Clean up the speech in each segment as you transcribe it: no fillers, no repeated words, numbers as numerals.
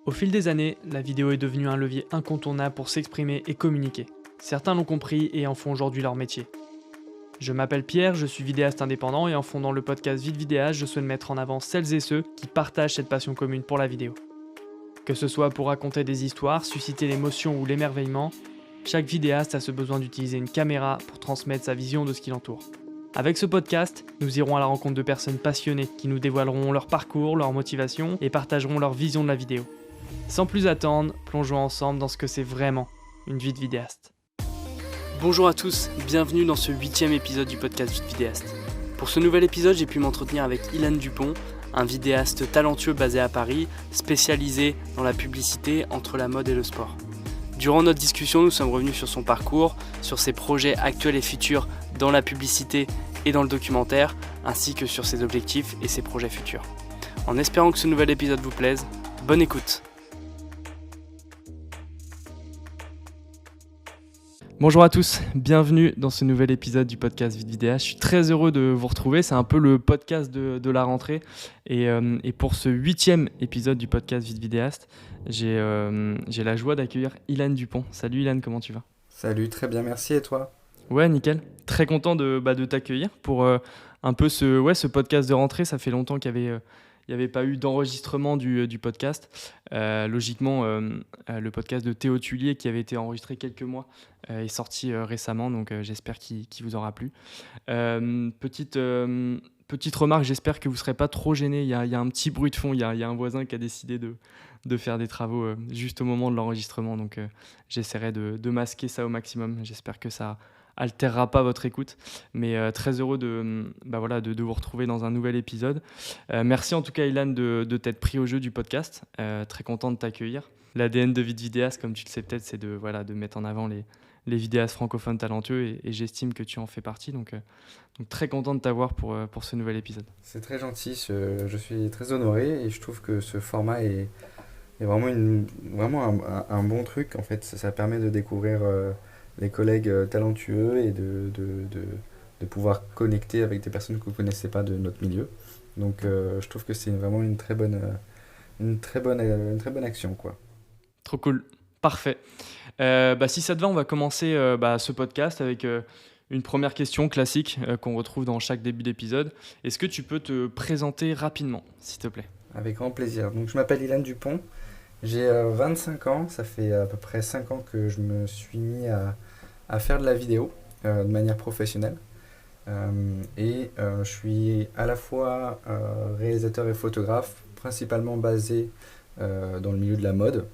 Au fil des années, la vidéo est devenue un levier incontournable pour s'exprimer et communiquer. Certains l'ont compris et en font aujourd'hui leur métier. Je m'appelle Pierre, je suis vidéaste indépendant et en fondant le podcast Vite Vidéaste, je souhaite mettre en avant celles et ceux qui partagent cette passion commune pour la vidéo. Que ce soit pour raconter des histoires, susciter l'émotion ou l'émerveillement, chaque vidéaste a ce besoin d'utiliser une caméra pour transmettre sa vision de ce qui l'entoure. Avec ce podcast, nous irons à la rencontre de personnes passionnées qui nous dévoileront leur parcours, leur motivation et partageront leur vision de la vidéo. Sans plus attendre, plongeons ensemble dans ce que c'est vraiment une vie de vidéaste. Bonjour à tous, bienvenue dans ce 8e épisode du podcast Vite Vidéaste. Pour ce nouvel épisode, j'ai pu m'entretenir avec Ilan Dupont, un vidéaste talentueux basé à Paris, spécialisé dans la publicité entre la mode et le sport. Durant notre discussion, nous sommes revenus sur son parcours, sur ses projets actuels et futurs dans la publicité et dans le documentaire, ainsi que sur ses objectifs et ses projets futurs. En espérant que ce nouvel épisode vous plaise, bonne écoute. Bonjour à tous, bienvenue dans ce nouvel épisode du podcast Vite Vidéaste. Je suis très heureux de vous retrouver, c'est un peu le podcast de la rentrée. Et pour ce 8e épisode du podcast Vite Vidéaste, j'ai la joie d'accueillir Ilan Dupont. Salut Ilan, comment tu vas ? Salut, très bien, merci, et toi ? Ouais, nickel. Très content de t'accueillir pour un peu ce podcast de rentrée. Ça fait longtemps qu'il n'y avait pas eu d'enregistrement du podcast. Logiquement, le podcast de Théo Tullier qui avait été enregistré quelques mois est sorti récemment, donc j'espère qu'il vous aura plu. Petite remarque, j'espère que vous ne serez pas trop gênés. Il y a un petit bruit de fond, il y a un voisin qui a décidé de faire des travaux juste au moment de l'enregistrement, donc j'essaierai de masquer ça au maximum. J'espère que ça altérera pas votre écoute, mais très heureux de vous retrouver dans un nouvel épisode. Merci en tout cas Ilan de t'être pris au jeu du podcast, très content de t'accueillir. L'ADN de Vite Vidéaste, comme tu le sais peut-être, c'est de mettre en avant les vidéastes francophones talentueux et j'estime que tu en fais partie, donc très content de t'avoir pour ce nouvel épisode. C'est très gentil, je suis très honoré et je trouve que ce format est vraiment, un bon truc. En fait, ça permet de découvrir les collègues talentueux et de pouvoir connecter avec des personnes que vous ne connaissez pas de notre milieu. Donc je trouve que c'est vraiment une très bonne action, quoi. Trop cool, parfait. Si ça te va, on va commencer ce podcast avec une première question classique qu'on retrouve dans chaque début d'épisode. Est-ce que tu peux te présenter rapidement, s'il te plaît ? Avec grand plaisir. Donc je m'appelle Ilan Dupont, j'ai 25 ans, ça fait à peu près 5 ans que je me suis mis à faire de la vidéo de manière professionnelle. Je suis à la fois réalisateur et photographe, principalement basé dans le milieu de la mode.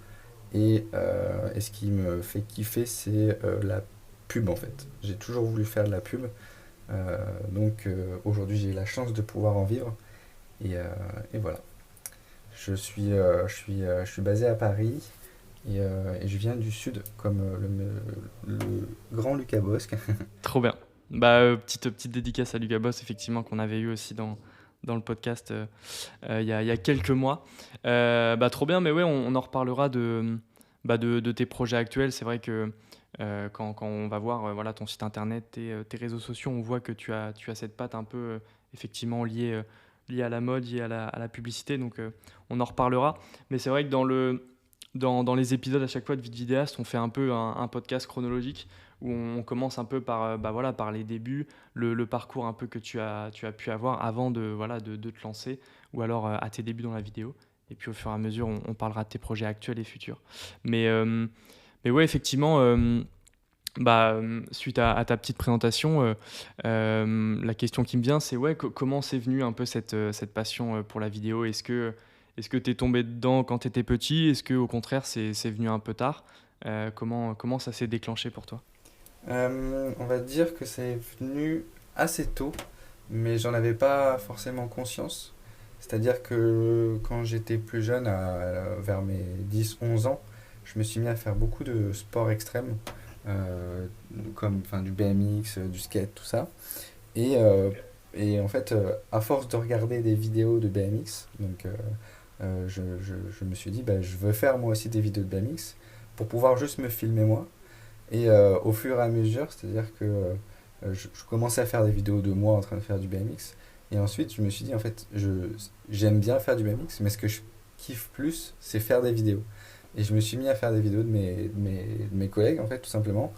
Et ce qui me fait kiffer, c'est la pub en fait. J'ai toujours voulu faire de la pub. Aujourd'hui, j'ai la chance de pouvoir en vivre. Et voilà. Je suis basé à Paris et je viens du sud, comme le grand Lucas Bosque. Trop bien. Petite dédicace à Lucas Boss, effectivement, qu'on avait eu aussi dans le podcast il y a quelques mois. Trop bien, mais ouais, on en reparlera de tes projets actuels. C'est vrai que quand on va voir ton site internet, tes réseaux sociaux, on voit que tu as cette patte un peu effectivement liée à la mode, liée à la publicité, donc on en reparlera. Mais c'est vrai que dans les épisodes à chaque fois de Vite Vidéaste, on fait un peu un podcast chronologique où on commence un peu par les débuts, le parcours un peu que tu as pu avoir avant de te lancer, ou alors à tes débuts dans la vidéo. Et puis au fur et à mesure, on parlera de tes projets actuels et futurs. Mais ouais, effectivement, suite à ta petite présentation, la question qui me vient, c'est comment c'est venu un peu cette passion pour la vidéo ? Est-ce que tu es tombé dedans quand tu étais petit ? Est-ce qu'au contraire, c'est venu un peu tard ? Comment ça s'est déclenché pour toi ? On va dire que c'est venu assez tôt, mais j'en avais pas forcément conscience. C'est-à-dire que quand j'étais plus jeune, vers mes 10-11 ans, je me suis mis à faire beaucoup de sports extrêmes, comme du BMX, du skate, tout ça. Et en fait, à force de regarder des vidéos de BMX, je me suis dit, je veux faire moi aussi des vidéos de BMX pour pouvoir juste me filmer moi. Et au fur et à mesure, c'est-à-dire que je commençais à faire des vidéos de moi en train de faire du BMX. Et ensuite, je me suis dit, en fait, j'aime bien faire du BMX, mais ce que je kiffe plus, c'est faire des vidéos. Et je me suis mis à faire des vidéos de mes collègues, en fait, tout simplement.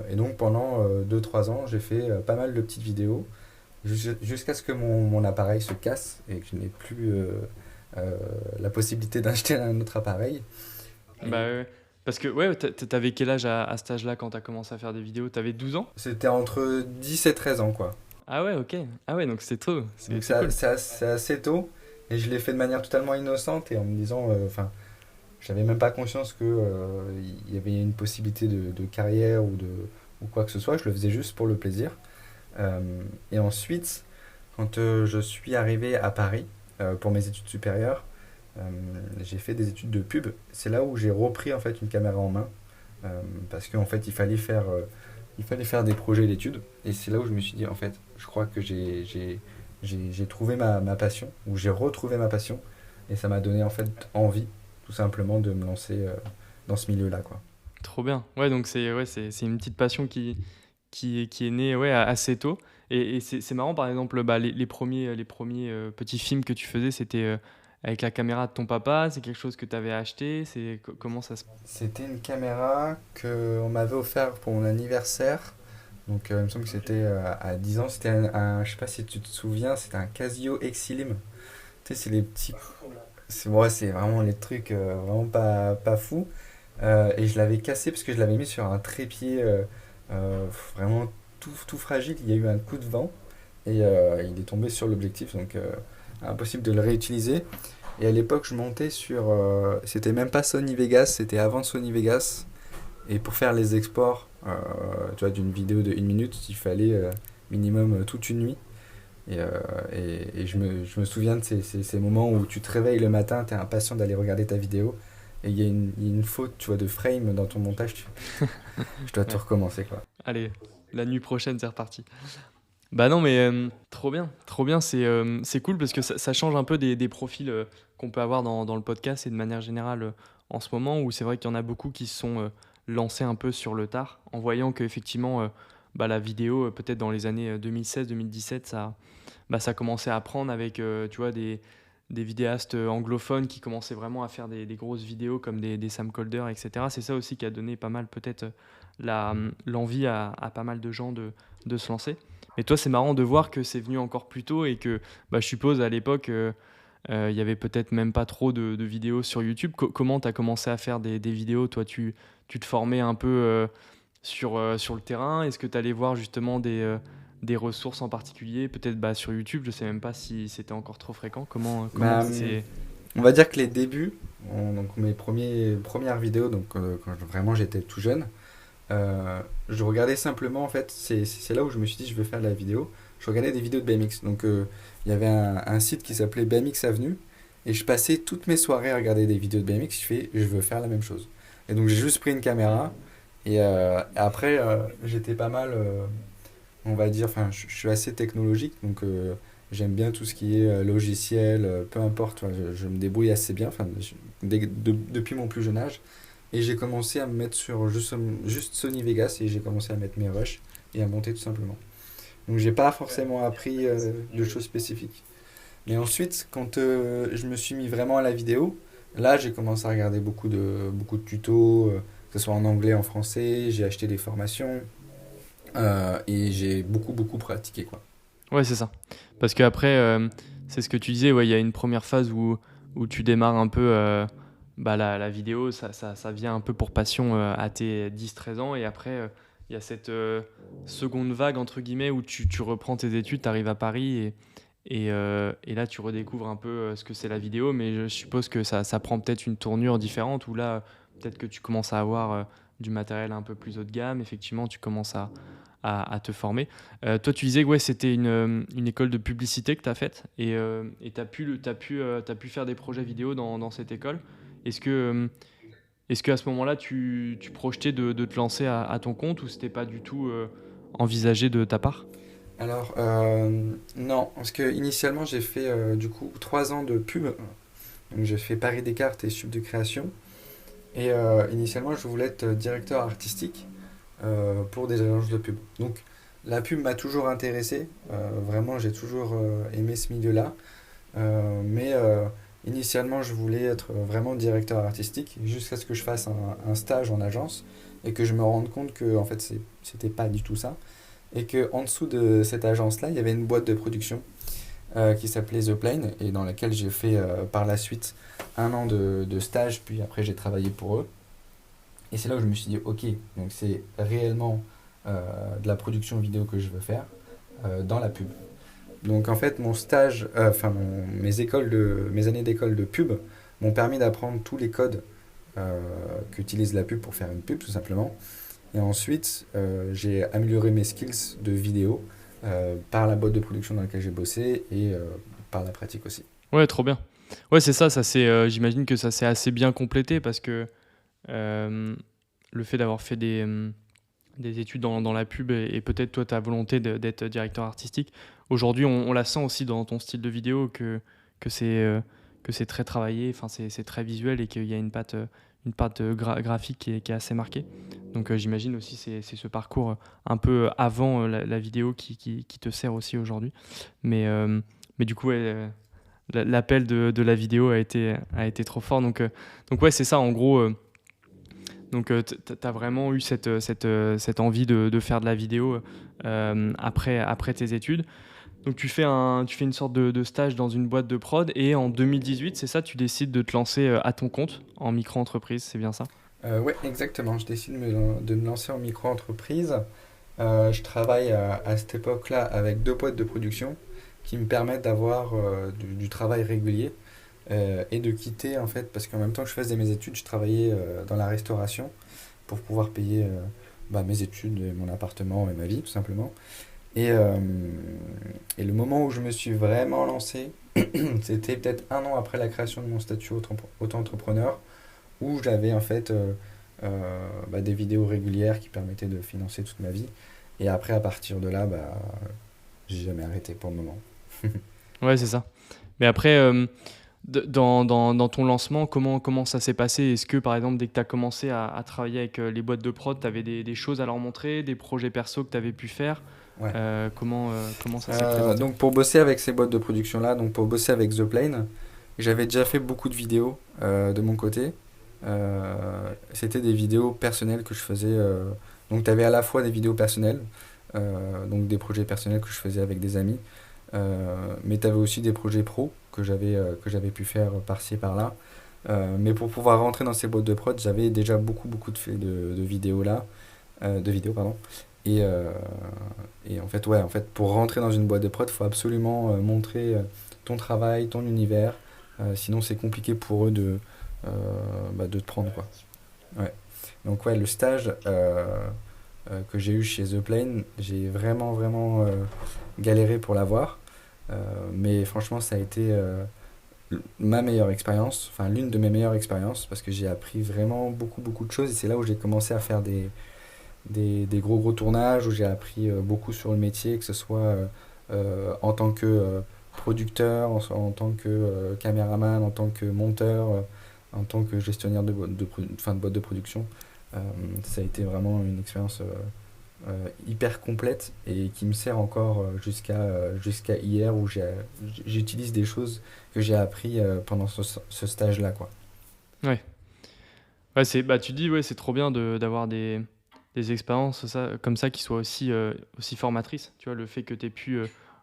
Et donc pendant 2-3 ans, j'ai fait pas mal de petites vidéos jusqu'à ce que mon appareil se casse et que je n'ai plus la possibilité d'acheter un autre appareil. Bah ouais. Parce que ouais, t'avais quel âge à cet âge-là quand t'as commencé à faire des vidéos? T'avais 12 ans? C'était entre 10 et 13 ans, quoi. Ah ouais, ok. Ah ouais, donc c'est tôt. Donc C'est cool. c'est assez tôt et je l'ai fait de manière totalement innocente et en me disant, enfin, j'avais même pas conscience que il y avait une possibilité de carrière ou quoi que ce soit. Je le faisais juste pour le plaisir. Et ensuite, quand je suis arrivé à Paris pour mes études supérieures, euh, j'ai fait des études de pub. C'est là où j'ai repris en fait une caméra en main parce qu'en fait il fallait faire des projets d'études. Et c'est là où je me suis dit en fait, je crois que j'ai trouvé ma passion ou j'ai retrouvé ma passion et ça m'a donné en fait envie tout simplement de me lancer dans ce milieu-là quoi. Trop bien. Ouais, donc c'est une petite passion qui est née ouais, assez tôt. Et c'est marrant, par exemple, bah, les premiers petits films que tu faisais, c'était avec la caméra de ton papa. C'est quelque chose que tu avais acheté. Comment ça se passe? C'était une caméra qu'on m'avait offert pour mon anniversaire. Donc il me semble que c'était à 10 ans. C'était je sais pas si tu te souviens, c'était un Casio Exilim. Tu sais, c'est les petits. C'est vraiment les trucs vraiment pas fous. Et je l'avais cassé parce que je l'avais mis sur un trépied vraiment tout fragile. Il y a eu un coup de vent et il est tombé sur l'objectif. Donc impossible de le réutiliser. Et à l'époque, je montais sur. C'était même pas Sony Vegas, c'était avant Sony Vegas. Et pour faire les exports tu vois, d'une vidéo de 1 minute, il fallait minimum toute une nuit. Et, je me souviens de ces moments où tu te réveilles le matin, tu es impatient d'aller regarder ta vidéo. Et il y a une faute tu vois, de frame dans ton montage. Je dois tout Ouais. recommencer. Quoi. Allez, la nuit prochaine, c'est reparti. Bah non, mais trop bien, trop bien. C'est cool parce que ça change un peu des profils qu'on peut avoir dans le podcast et de manière générale en ce moment où c'est vrai qu'il y en a beaucoup qui se sont lancés un peu sur le tard en voyant qu'effectivement bah, la vidéo, peut-être dans les années 2016-2017, ça commençait à prendre avec tu vois, des vidéastes anglophones qui commençaient vraiment à faire des grosses vidéos comme des Sam Colder, etc. C'est ça aussi qui a donné pas mal peut-être l'envie à pas mal de gens de se lancer. Mais toi, c'est marrant de voir que c'est venu encore plus tôt et que bah, je suppose à l'époque, il y avait peut-être même pas trop de vidéos sur YouTube. Comment tu as commencé à faire des vidéos? Toi, tu te formais un peu sur le terrain? Est-ce que tu allais voir justement des ressources en particulier? Peut-être bah, sur YouTube, je sais même pas si c'était encore trop fréquent. Comment Bah, ça s'est... on va dire que les débuts, donc mes premières vidéos, donc quand vraiment j'étais tout jeune, je regardais simplement, en fait, c'est là où je me suis dit je veux faire de la vidéo. Je regardais des vidéos de BMX. Donc il y avait un site qui s'appelait BMX Avenue et je passais toutes mes soirées à regarder des vidéos de BMX. Je veux faire la même chose. Et donc j'ai juste pris une caméra et après j'étais pas mal, on va dire, enfin je suis assez technologique donc j'aime bien tout ce qui est logiciel, peu importe, enfin, je me débrouille assez bien, enfin, depuis mon plus jeune âge. Et j'ai commencé à me mettre sur juste Sony Vegas et j'ai commencé à mettre mes rushs et à monter tout simplement. Donc j'ai pas forcément appris de choses spécifiques. Mais ensuite, quand je me suis mis vraiment à la vidéo, là j'ai commencé à regarder beaucoup de tutos, que ce soit en anglais, en français, j'ai acheté des formations et j'ai beaucoup pratiqué quoi. Ouais, c'est ça. Parce qu'après, c'est ce que tu disais, ouais, il y a une première phase où tu démarres un peu bah, la vidéo, ça vient un peu pour passion à tes 10-13 ans. Et après, il y a cette seconde vague, entre guillemets, où tu reprends tes études, tu arrives à Paris et là, tu redécouvres un peu ce que c'est la vidéo. Mais je suppose que ça prend peut-être une tournure différente où là, peut-être que tu commences à avoir du matériel un peu plus haut de gamme. Effectivement, tu commences à te former. Toi, tu disais que ouais, c'était une école de publicité que tu as faite et t'as pu faire des projets vidéo dans cette école. Est-ce que, est-ce qu'à ce moment-là, tu projetais de te lancer à ton compte ou c'était pas du tout envisagé de ta part? Alors non, parce que initialement j'ai fait du coup 3 ans de pub. Donc j'ai fait Paris Descartes et Sub de création. Et initialement je voulais être directeur artistique pour des agences de pub. Donc la pub m'a toujours intéressé, vraiment j'ai toujours aimé ce milieu-là, mais Initialement, je voulais être vraiment directeur artistique jusqu'à ce que je fasse un stage en agence et que je me rende compte que en fait c'était pas du tout ça et que en dessous de cette agence-là, il y avait une boîte de production qui s'appelait The Plane et dans laquelle j'ai fait par la suite un an de stage, puis après j'ai travaillé pour eux. Et c'est là où je me suis dit, ok, donc c'est réellement de la production vidéo que je veux faire dans la pub. Donc en fait, mon stage, mes années d'école de pub m'ont permis d'apprendre tous les codes qu'utilise la pub pour faire une pub, tout simplement. Et ensuite, j'ai amélioré mes skills de vidéo par la boîte de production dans laquelle j'ai bossé et par la pratique aussi. Ouais, trop bien. Ouais, c'est ça, j'imagine que ça s'est assez bien complété parce que le fait d'avoir fait des études dans la pub et peut-être toi ta volonté d'être directeur artistique, aujourd'hui on la sent aussi dans ton style de vidéo que c'est très travaillé, enfin c'est très visuel et qu'il y a une patte graphique qui est assez marquée. Donc j'imagine aussi c'est ce parcours un peu avant la vidéo qui te sert aussi aujourd'hui. Mais du coup, ouais, l'appel de la vidéo a été trop fort. Donc ouais, c'est ça en gros. Donc tu as vraiment eu cette envie de faire de la vidéo après tes études. Donc tu fais une sorte de stage dans une boîte de prod et en 2018, c'est ça, tu décides de te lancer à ton compte en micro-entreprise, c'est bien ça? Ouais, exactement. Je décide de me lancer en micro-entreprise. Je travaille à cette époque-là avec 2 boîtes de production qui me permettent d'avoir du travail régulier et de quitter en fait, parce qu'en même temps que je faisais mes études, je travaillais dans la restauration pour pouvoir payer mes études, mon appartement et ma vie tout simplement. Et, euh, et le moment où je me suis vraiment lancé, c'était peut-être un an après la création de mon statut auto-entrepreneur, où j'avais en fait des vidéos régulières qui permettaient de financer toute ma vie. Et après, à partir de là, j'ai jamais arrêté pour le moment. Ouais, c'est ça. Mais après, dans ton lancement, comment ça s'est passé? Est-ce que, par exemple, dès que tu as commencé à travailler avec les boîtes de prod, tu avais des choses à leur montrer, des projets perso que tu avais pu faire? Ouais. Comment ça s'est présenté? Donc pour bosser avec ces boîtes de production là, donc pour bosser avec The Plane, j'avais déjà fait beaucoup de vidéos de mon côté. C'était des vidéos personnelles que je faisais. Donc tu avais à la fois des vidéos personnelles, donc des projets personnels que je faisais avec des amis, mais tu avais aussi des projets pro que j'avais pu faire par-ci et par-là. Mais pour pouvoir rentrer dans ces boîtes de prod, j'avais déjà beaucoup de vidéos là, de vidéos pardon. Et, euh, et en fait, ouais, en fait, pour rentrer dans une boîte de prod, il faut absolument montrer ton travail, ton univers. Sinon, c'est compliqué pour eux de te prendre, quoi. Ouais. Donc, ouais, le stage que j'ai eu chez The Plane, j'ai vraiment galéré pour l'avoir. Mais franchement, ça a été ma meilleure expérience, enfin l'une de mes meilleures expériences, parce que j'ai appris vraiment beaucoup de choses. Et c'est là où j'ai commencé à faire des gros tournages où j'ai appris beaucoup sur le métier, que ce soit en tant que producteur, en tant que caméraman, en tant que monteur, en tant que gestionnaire de boîte de production. Ça a été vraiment une expérience hyper complète et qui me sert encore jusqu'à hier où j'utilise des choses que j'ai appris pendant ce stage-là, quoi. Ouais. Ouais, tu dis, ouais, c'est trop bien d'avoir des expériences comme ça qui soient aussi formatrices. Tu vois, le fait que tu aies pu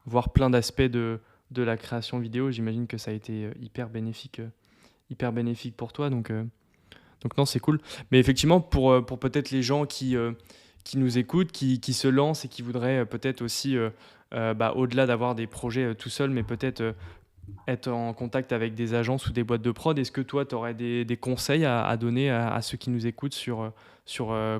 voir plein d'aspects de la création vidéo, j'imagine que ça a été hyper bénéfique pour toi. Donc non, c'est cool. Mais effectivement, pour peut-être les gens qui nous écoutent, qui se lancent et qui voudraient peut-être aussi, au-delà d'avoir des projets tout seuls, mais peut-être être en contact avec des agences ou des boîtes de prod, est-ce que toi, tu aurais des conseils à donner à ceux qui nous écoutent sur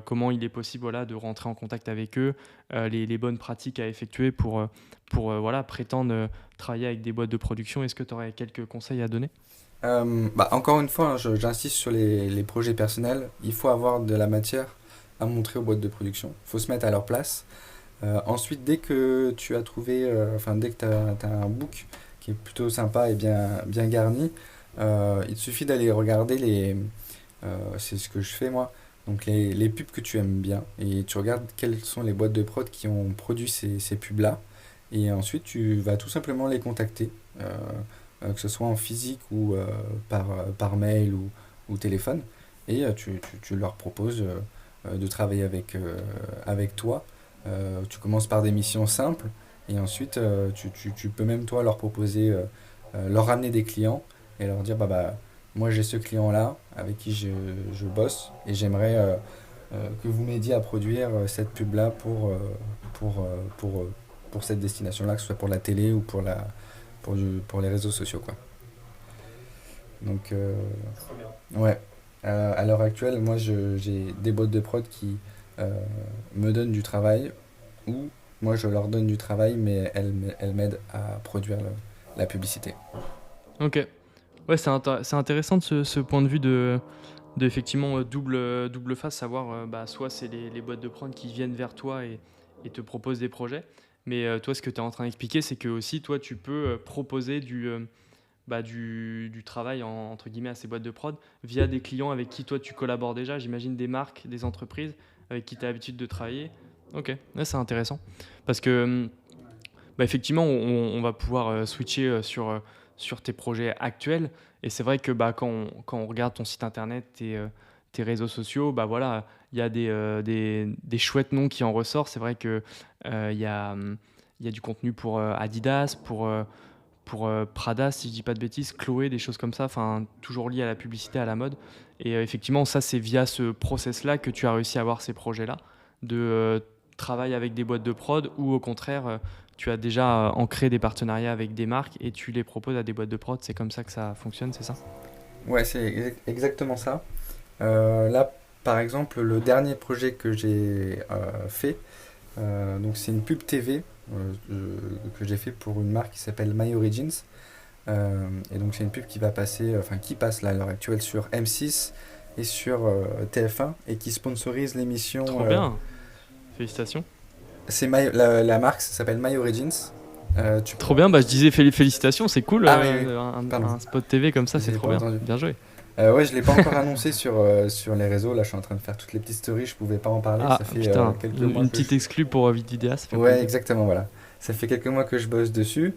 comment il est possible voilà, de rentrer en contact avec eux, les bonnes pratiques à effectuer pour voilà, prétendre travailler avec des boîtes de production? Est-ce que tu aurais quelques conseils à donner? Encore une fois, hein, j'insiste sur les projets personnels. Il faut avoir de la matière à montrer aux boîtes de production. Il faut se mettre à leur place. Ensuite, dès que tu as trouvé, dès que tu as un book qui est plutôt sympa et bien garni, il te suffit d'aller regarder c'est ce que je fais moi, donc les pubs que tu aimes bien. Et tu regardes quelles sont les boîtes de prod qui ont produit ces pubs-là. Et ensuite, tu vas tout simplement les contacter. que ce soit en physique ou par mail ou téléphone. Et tu leur proposes de travailler avec toi. Tu commences par des missions simples et ensuite tu peux même toi leur proposer, leur ramener des clients et leur dire moi j'ai ce client là avec qui je bosse et j'aimerais que vous m'aidiez à produire cette pub là pour, euh, pour, euh, pour cette destination là, que ce soit pour la télé ou pour les réseaux sociaux quoi. Donc ouais. À l'heure actuelle, moi j'ai des boîtes de prod qui euh, me donnent du travail ou moi je leur donne du travail mais elles m'aident à produire la publicité. Ok. Ouais, c'est intéressant de ce point de vue de effectivement double face, savoir soit c'est les boîtes de prod qui viennent vers toi et te proposent des projets, mais toi ce que tu es en train d'expliquer c'est que aussi toi tu peux proposer du travail entre guillemets à ces boîtes de prod via des clients avec qui toi tu collabores déjà, j'imagine des marques, des entreprises avec qui tu as l'habitude de travailler. Ok, ouais, c'est intéressant parce que effectivement on va pouvoir switcher sur tes projets actuels et c'est vrai que quand on regarde ton site internet, tes réseaux sociaux, voilà, il y a des chouettes noms qui en ressortent. C'est vrai que il y a du contenu pour Adidas, pour Prada, si je dis pas de bêtises, Chloé, des choses comme ça, enfin toujours lié à la publicité, à la mode. Et effectivement, ça c'est via ce process-là que tu as réussi à avoir ces projets-là, de travail avec des boîtes de prod ou au contraire, tu as déjà ancré des partenariats avec des marques et tu les proposes à des boîtes de prod. C'est comme ça que ça fonctionne, c'est ça? Ouais, c'est exactement ça. Là, par exemple, le dernier projet que j'ai fait, donc c'est une pub TV que j'ai fait pour une marque qui s'appelle My Origins. Et donc c'est une pub qui va passer, enfin qui passe là à l'heure actuelle sur M6 et sur TF1 et qui sponsorise l'émission. Trop bien, félicitations. La marque s'appelle My Origins. Tu Trop bien, je disais félicitations, c'est cool, Ah oui, oui, pardon. un spot TV comme ça, c'est J'ai trop pas bien, entendu. bien joué. Ouais, je l'ai pas encore annoncé sur les réseaux. Là, je suis en train de faire toutes les petites stories. Je pouvais pas en parler. Ah Ça fait putain, quelques une, mois une que petite exclue pour Vidéa, ça fait Ouais, plaisir. exactement, voilà. Ça fait quelques mois que je bosse dessus.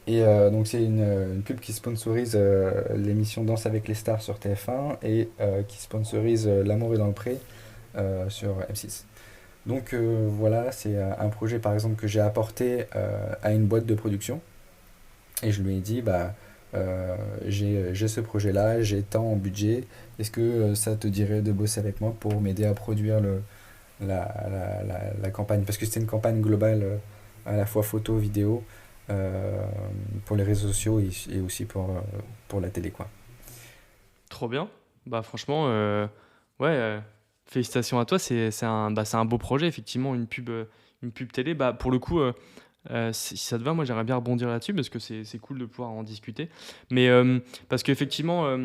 Et donc, c'est une pub qui sponsorise l'émission Danse avec les stars sur TF1 et qui sponsorise L'amour est dans le pré sur M6. Donc, voilà, c'est un projet par exemple que j'ai apporté à une boîte de production. Et je lui ai dit, j'ai ce projet-là, j'ai tant en budget. Est-ce que ça te dirait de bosser avec moi pour m'aider à produire la campagne? Parce que c'était une campagne globale, à la fois photo, vidéo, euh, pour les réseaux sociaux et aussi pour la télé, quoi. Trop bien. Franchement, ouais, félicitations à toi. C'est un beau projet, effectivement, une pub télé. Pour le coup, si ça te va, moi j'aimerais bien rebondir là-dessus parce que c'est cool de pouvoir en discuter. Mais parce qu'effectivement,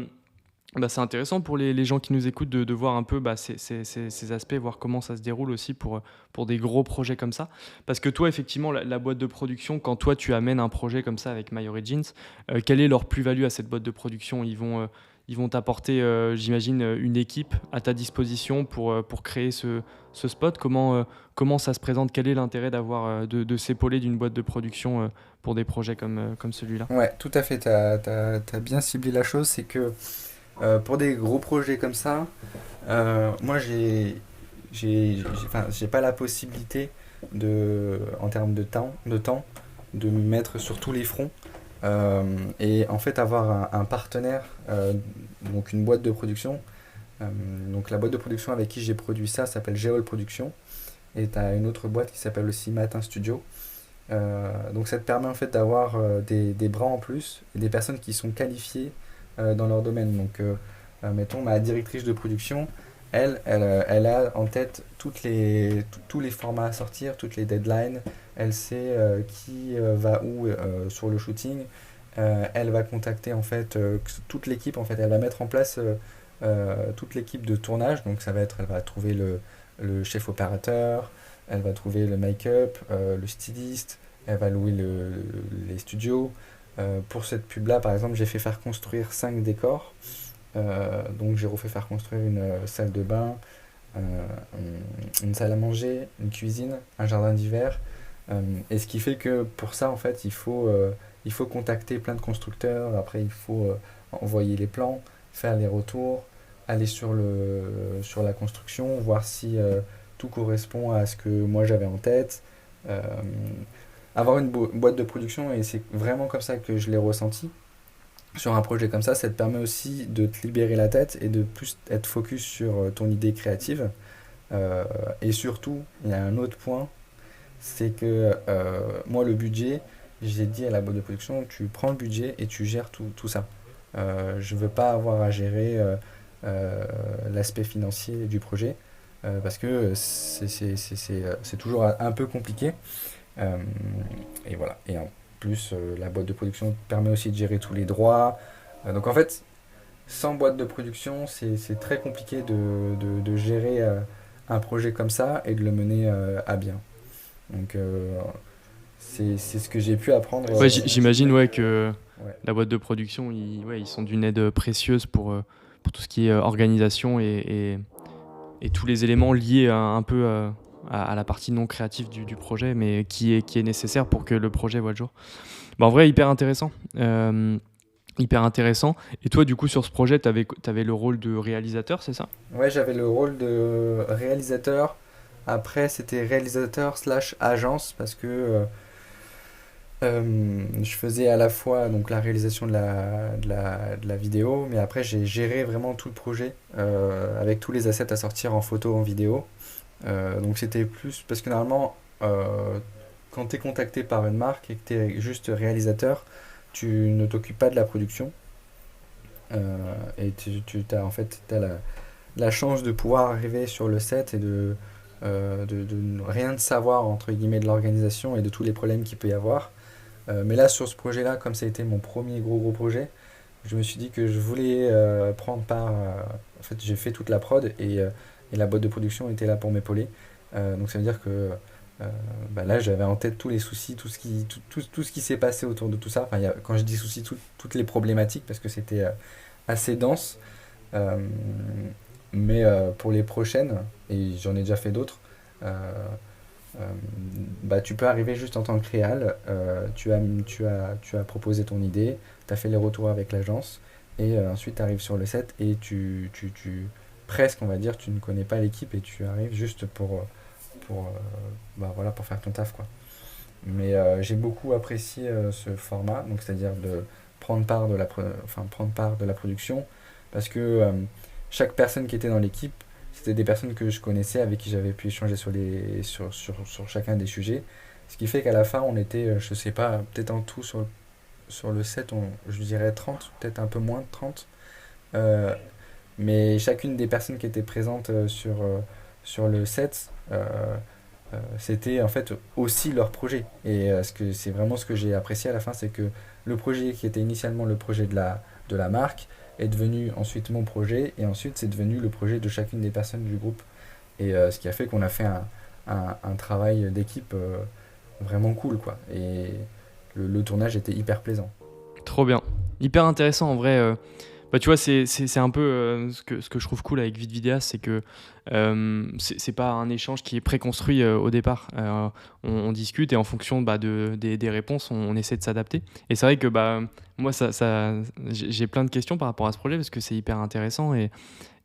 c'est intéressant pour les gens qui nous écoutent de voir un peu ces aspects, voir comment ça se déroule aussi pour des gros projets comme ça. Parce que toi, effectivement, la boîte de production, quand toi tu amènes un projet comme ça avec My Origins, quelle est leur plus-value à cette boîte de production? Ils vont t'apporter, j'imagine, une équipe à ta disposition pour créer ce spot. Comment ça se présente? Quel est l'intérêt de s'épauler d'une boîte de production pour des projets comme celui-là? Ouais, tout à fait, t'as bien ciblé la chose, c'est que pour des gros projets comme ça, moi j'ai pas la possibilité en termes de temps, de me mettre sur tous les fronts. Et en fait, avoir un partenaire, donc une boîte de production, donc la boîte de production avec qui j'ai produit ça s'appelle Geol Production, et tu as une autre boîte qui s'appelle aussi Matin Studio. Donc ça te permet en fait d'avoir des bras en plus et des personnes qui sont qualifiées dans leur domaine. Donc mettons ma directrice de production, elle a en tête tous les formats à sortir, toutes les deadlines, elle sait qui va où sur le shooting. Elle va contacter en fait toute l'équipe, en fait elle va mettre en place toute l'équipe de tournage. Donc elle va trouver le chef opérateur, elle va trouver le make-up, le styliste, elle va louer les studios. Pour cette pub-là, par exemple, j'ai fait faire construire 5 décors. Donc j'ai refait faire construire une salle de bain, euh, une salle à manger, une cuisine, un jardin d'hiver. Et ce qui fait que pour ça, en fait, il faut contacter plein de constructeurs, après il faut envoyer les plans, faire les retours, aller sur la construction, voir si tout correspond à ce que moi j'avais en tête. Euh, Avoir une boîte de production, et c'est vraiment comme ça que je l'ai ressenti. Sur un projet comme ça te permet aussi de te libérer la tête et de plus être focus sur ton idée créative. Et surtout, il y a un autre point, c'est que moi, le budget, j'ai dit à la boîte de production, tu prends le budget et tu gères tout ça. Je ne veux pas avoir à gérer l'aspect financier du projet parce que c'est toujours un peu compliqué. Euh, et voilà. Et en plus, la boîte de production permet aussi de gérer tous les droits. Donc en fait, sans boîte de production, c'est très compliqué de gérer un projet comme ça et de le mener à bien. Donc c'est ce que j'ai pu apprendre. Ouais, j'imagine ouais, que Ouais. la boîte de production, ils sont d'une aide précieuse pour tout ce qui est organisation et tous les éléments liés un peu à la partie non créative du projet, mais qui est nécessaire pour que le projet voit le jour. Bah, en vrai, hyper intéressant. Hyper intéressant. Et toi, du coup, sur ce projet, tu avais le rôle de réalisateur, c'est ça? Ouais, j'avais le rôle de réalisateur. Après, c'était réalisateur slash agence parce que je faisais à la fois donc, la réalisation de la vidéo, mais après, j'ai géré vraiment tout le projet avec tous les assets à sortir en photo, en vidéo. Donc, c'était plus parce que normalement, quand tu es contacté par une marque et que tu es juste réalisateur, tu ne t'occupes pas de la production. Et tu as, en fait, t'as la chance de pouvoir arriver sur le set et de rien de savoir entre guillemets de l'organisation et de tous les problèmes qu'il peut y avoir. Mais là sur ce projet-là, comme ça a été mon premier gros projet, je me suis dit que je voulais prendre part. En fait, j'ai fait toute la prod et la boîte de production était là pour m'épauler. Donc ça veut dire que bah là j'avais en tête tous les soucis, tout ce qui s'est passé autour de tout ça. Enfin, quand je dis soucis, toutes les problématiques parce que c'était assez dense. Euh, mais pour les prochaines, et j'en ai déjà fait d'autres, euh, euh, bah, tu peux arriver juste en tant que réal, tu as proposé ton idée, tu as fait les retours avec l'agence, et ensuite tu arrives sur le set et presque, on va dire, tu ne connais pas l'équipe et tu arrives juste bah, voilà, pour faire ton taf, quoi. Mais j'ai beaucoup apprécié ce format, donc c'est-à-dire de prendre part de la production, parce que chaque personne qui était dans l'équipe, c'était des personnes que je connaissais, avec qui j'avais pu échanger sur chacun des sujets. Ce qui fait qu'à la fin, on était, je sais pas, peut-être en tout sur le set, je dirais 30, peut-être un peu moins de 30. Euh, mais chacune des personnes qui étaient présentes sur le set, c'était en fait aussi leur projet. Et c'est vraiment ce que j'ai apprécié à la fin, c'est que le projet qui était initialement le projet de la marque est devenu ensuite mon projet, et ensuite c'est devenu le projet de chacune des personnes du groupe. Et ce qui a fait qu'on a fait un travail d'équipe vraiment cool, quoi. Et le tournage était hyper plaisant. Trop bien. Hyper intéressant en vrai. Bah, tu vois, c'est un peu ce que je trouve cool avec VidVidea, c'est que c'est pas un échange qui est préconstruit au départ. On discute et en fonction bah, des réponses, on essaie de s'adapter. Et c'est vrai que bah, moi, j'ai plein de questions par rapport à ce projet parce que c'est hyper intéressant et,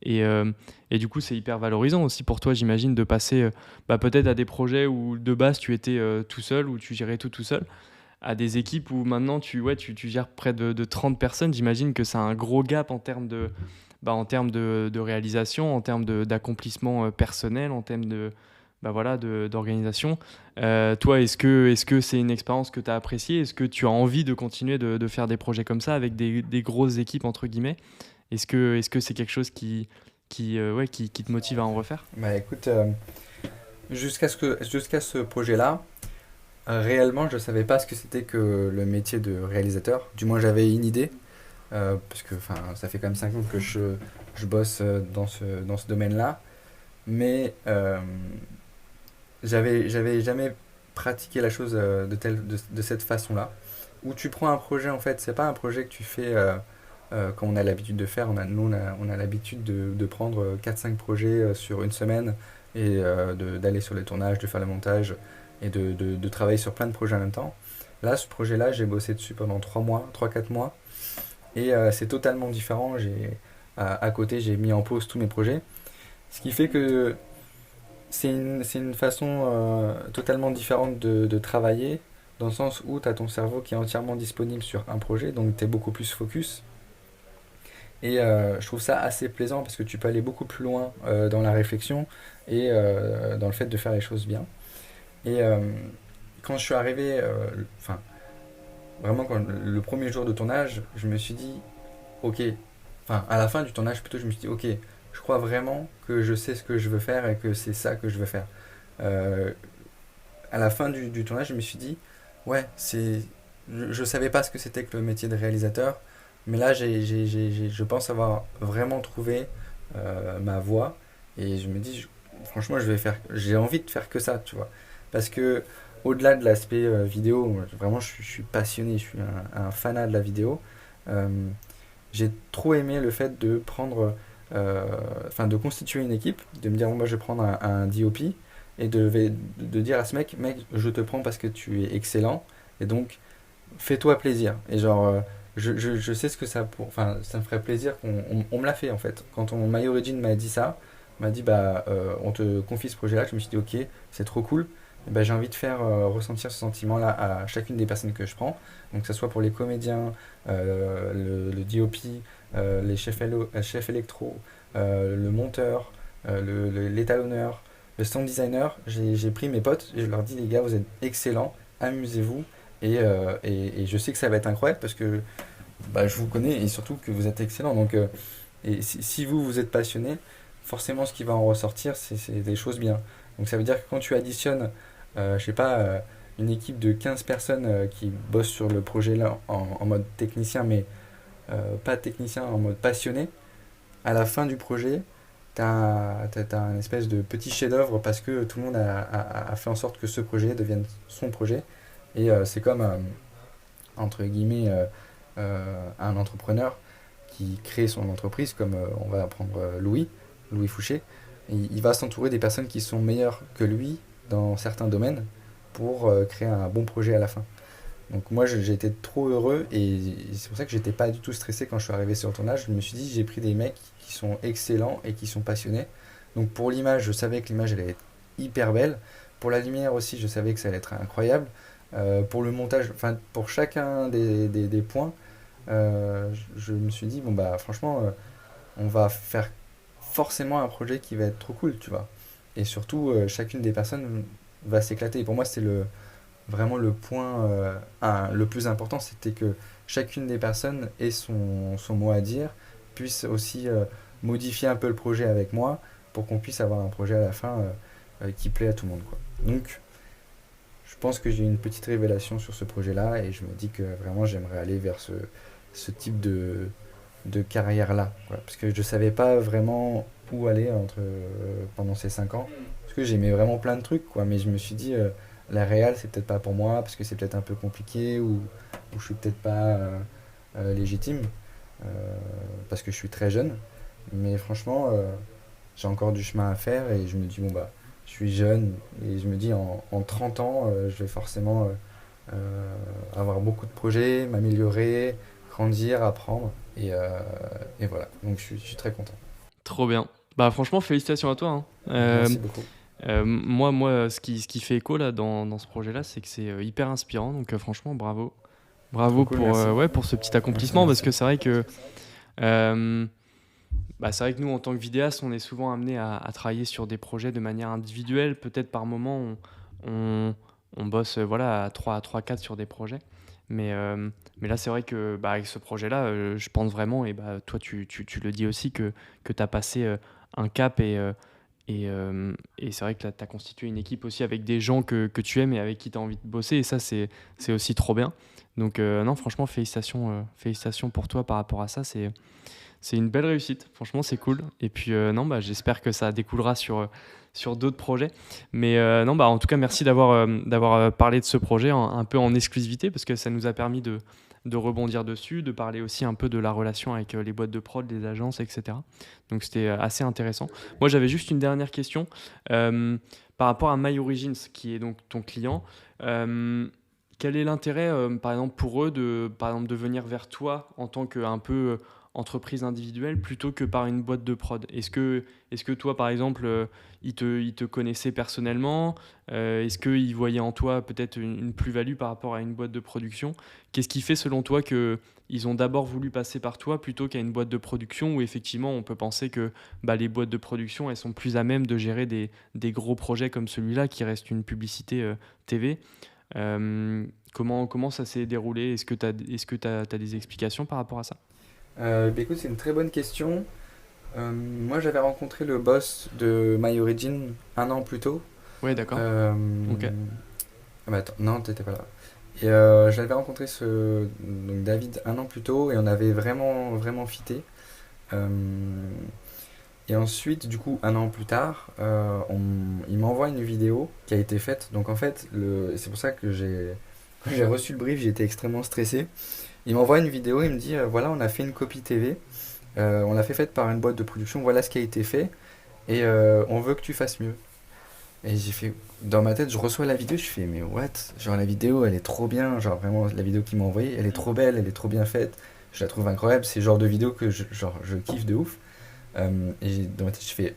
euh, et du coup, c'est hyper valorisant aussi pour toi, j'imagine, de passer bah, peut-être à des projets où de base tu étais tout seul, où tu gérais tout seul à des équipes où maintenant tu gères près de 30 personnes. J'imagine que c'est un gros gap en termes de réalisation, en termes d'accomplissement personnel, en termes bah voilà, d'organisation. Toi, est-ce que c'est une expérience que tu as appréciée? Est-ce que tu as envie de continuer de faire des projets comme ça avec des grosses équipes, entre guillemets? Est-ce que c'est quelque chose qui te motive à en refaire? Bah écoute, jusqu'à ce projet-là, réellement, je savais pas ce que c'était que le métier de réalisateur. Du moins, j'avais une idée, parce que ça fait quand même 5 ans que je bosse dans ce domaine-là. Mais j'avais jamais pratiqué la chose de cette façon-là. Où tu prends un projet, en fait, c'est pas un projet que tu fais comme on a l'habitude de faire. On a l'habitude de prendre 4-5 projets sur une semaine et d'aller sur les tournages, de faire le montage et de travailler sur plein de projets en même temps. Là, ce projet-là, j'ai bossé dessus pendant 3-4 mois. Et c'est totalement différent. À côté, j'ai mis en pause tous mes projets. Ce qui fait que c'est une façon totalement différente de travailler, dans le sens où tu as ton cerveau qui est entièrement disponible sur un projet, donc tu es beaucoup plus focus. Et je trouve ça assez plaisant parce que tu peux aller beaucoup plus loin dans la réflexion et dans le fait de faire les choses bien. Et quand je suis arrivé, enfin, vraiment, quand le premier jour de tournage, je me suis dit, ok, enfin, à la fin du tournage plutôt, je me suis dit, ok, je crois vraiment que je sais ce que je veux faire et que c'est ça que je veux faire. Euh, à la fin du tournage, je me suis dit, ouais, je savais pas ce que c'était que le métier de réalisateur, mais là, je pense avoir vraiment trouvé ma voie. Et je me dis, franchement, j'ai envie de faire que ça, tu vois. Parce que, au-delà de l'aspect vidéo, vraiment, je suis passionné, je suis un fanat de la vidéo. Euh, j'ai trop aimé le fait de prendre, enfin de constituer une équipe, de me dire bon, moi je vais prendre un DOP et de dire à ce mec, je te prends parce que tu es excellent et donc fais-toi plaisir. Et genre, je sais ce que enfin ça me ferait plaisir on me l'a fait en fait. Quand My Origin m'a dit ça, m'a dit bah on te confie ce projet-là, je me suis dit ok, c'est trop cool. Et bah, j'ai envie de faire ressentir ce sentiment-là à chacune des personnes que je prends. Donc que ce soit pour les comédiens, le DOP, chefs électro, le monteur, l'étalonneur, le sound designer. J'ai pris mes potes et je leur dis les gars, vous êtes excellents, amusez-vous. Et je sais que ça va être incroyable parce que bah, je vous connais et surtout que vous êtes excellents. Donc, et si vous êtes passionné, forcément ce qui va en ressortir, c'est des choses bien. Donc ça veut dire que quand tu additionnes, je sais pas, une équipe de 15 personnes qui bossent sur le projet là en mode technicien, mais pas technicien, en mode passionné, à la fin du projet, t'as un espèce de petit chef-d'œuvre parce que tout le monde a fait en sorte que ce projet devienne son projet. Et c'est comme, entre guillemets, un entrepreneur qui crée son entreprise, comme on va prendre Louis Fouché. Il va s'entourer des personnes qui sont meilleures que lui dans certains domaines pour créer un bon projet à la fin. Donc moi j'ai été trop heureux et c'est pour ça que j'étais pas du tout stressé quand je suis arrivé sur le tournage. Je me suis dit j'ai pris des mecs qui sont excellents et qui sont passionnés. Donc pour l'image, je savais que l'image allait être hyper belle. Pour la lumière aussi, je savais que ça allait être incroyable. Pour le montage, enfin pour chacun des points, je me suis dit bon bah franchement on va faire forcément un projet qui va être trop cool, tu vois. Et surtout chacune des personnes va s'éclater. Et pour moi c'était vraiment le point le plus important, c'était que chacune des personnes ait son mot à dire, puisse aussi modifier un peu le projet avec moi pour qu'on puisse avoir un projet à la fin qui plaît à tout le monde, quoi. Donc je pense que j'ai une petite révélation sur ce projet-là et je me dis que vraiment j'aimerais aller vers ce type de carrière-là. Voilà. Parce que je ne savais pas vraiment où aller pendant ces 5 ans. Parce que j'aimais vraiment plein de trucs, quoi. Mais je me suis dit, la réal, c'est peut-être pas pour moi, parce que c'est peut-être un peu compliqué, ou je suis peut-être pas légitime, euh, parce que je suis très jeune. Mais franchement, j'ai encore du chemin à faire et je me dis, bon, bah, je suis jeune et je me dis, en 30 ans, je vais forcément avoir beaucoup de projets, m'améliorer, grandir, apprendre. Et voilà, donc je suis très content. Trop bien. Bah franchement, félicitations à toi, hein. Merci beaucoup. Moi, ce qui fait écho là dans ce projet-là, c'est que c'est hyper inspirant. Donc franchement, bravo. Trop Bravo cool, pour, merci. ouais, pour ce petit Merci, accomplissement, parce merci. que c'est vrai que euh, c'est vrai que nous, en tant que vidéastes, on est souvent amené à travailler sur des projets de manière individuelle. Peut-être par moment, on, on bosse voilà, à 4 sur des projets. Mais là, c'est vrai que bah, avec ce projet-là, je pense vraiment, et bah, toi, tu le dis aussi, que tu as passé un cap et c'est vrai que tu as constitué une équipe aussi avec des gens que tu aimes et avec qui tu as envie de bosser. Et ça, c'est aussi trop bien. Donc, non, franchement, félicitations pour toi par rapport à ça. C'est une belle réussite, franchement c'est cool. Et puis non, bah, j'espère que ça découlera sur d'autres projets. Mais non, bah, en tout cas merci d'avoir parlé de ce projet un peu en exclusivité parce que ça nous a permis de rebondir dessus, de parler aussi un peu de la relation avec les boîtes de prod, les agences, etc. Donc c'était assez intéressant. Moi j'avais juste une dernière question par rapport à My Origins qui est donc ton client. Euh, quel est l'intérêt, par exemple, pour eux, par exemple, de venir vers toi en tant qu'un peu entreprise individuelle plutôt que par une boîte de prod? Est-ce que toi, par exemple, ils te connaissaient personnellement? Est-ce qu'ils voyaient en toi peut-être une plus-value par rapport à une boîte de production? Qu'est-ce qui fait, selon toi, qu'ils ont d'abord voulu passer par toi plutôt qu'à une boîte de production où effectivement on peut penser que les boîtes de production, elles sont plus à même de gérer des gros projets comme celui-là qui reste une publicité TV? Comment ça s'est déroulé? Est-ce que tu as des explications par rapport à ça? Écoute, c'est une très bonne question. Moi, j'avais rencontré le boss de My Origin un an plus tôt. Ouais, d'accord. Euh, Ok. Ah bah attends, non, t'étais pas là. Et j'avais rencontré donc David un an plus tôt et on avait vraiment, vraiment fité. Euh, et ensuite, du coup, un an plus tard, il m'envoie une vidéo qui a été faite. Donc en fait, c'est pour ça que quand j'ai reçu le brief, j'étais extrêmement stressé. Il m'envoie une vidéo, il me dit voilà, on a fait une copie TV, on l'a fait faite par une boîte de production, voilà ce qui a été fait, et on veut que tu fasses mieux. Et j'ai fait, dans ma tête, je reçois la vidéo, je fais, mais what? Genre, la vidéo, elle est trop bien. Genre, vraiment, la vidéo qu'il m'a envoyée, elle est trop belle, elle est trop bien faite. Je la trouve incroyable. C'est le genre de vidéo que je kiffe de ouf. Dans ma tête, je fais,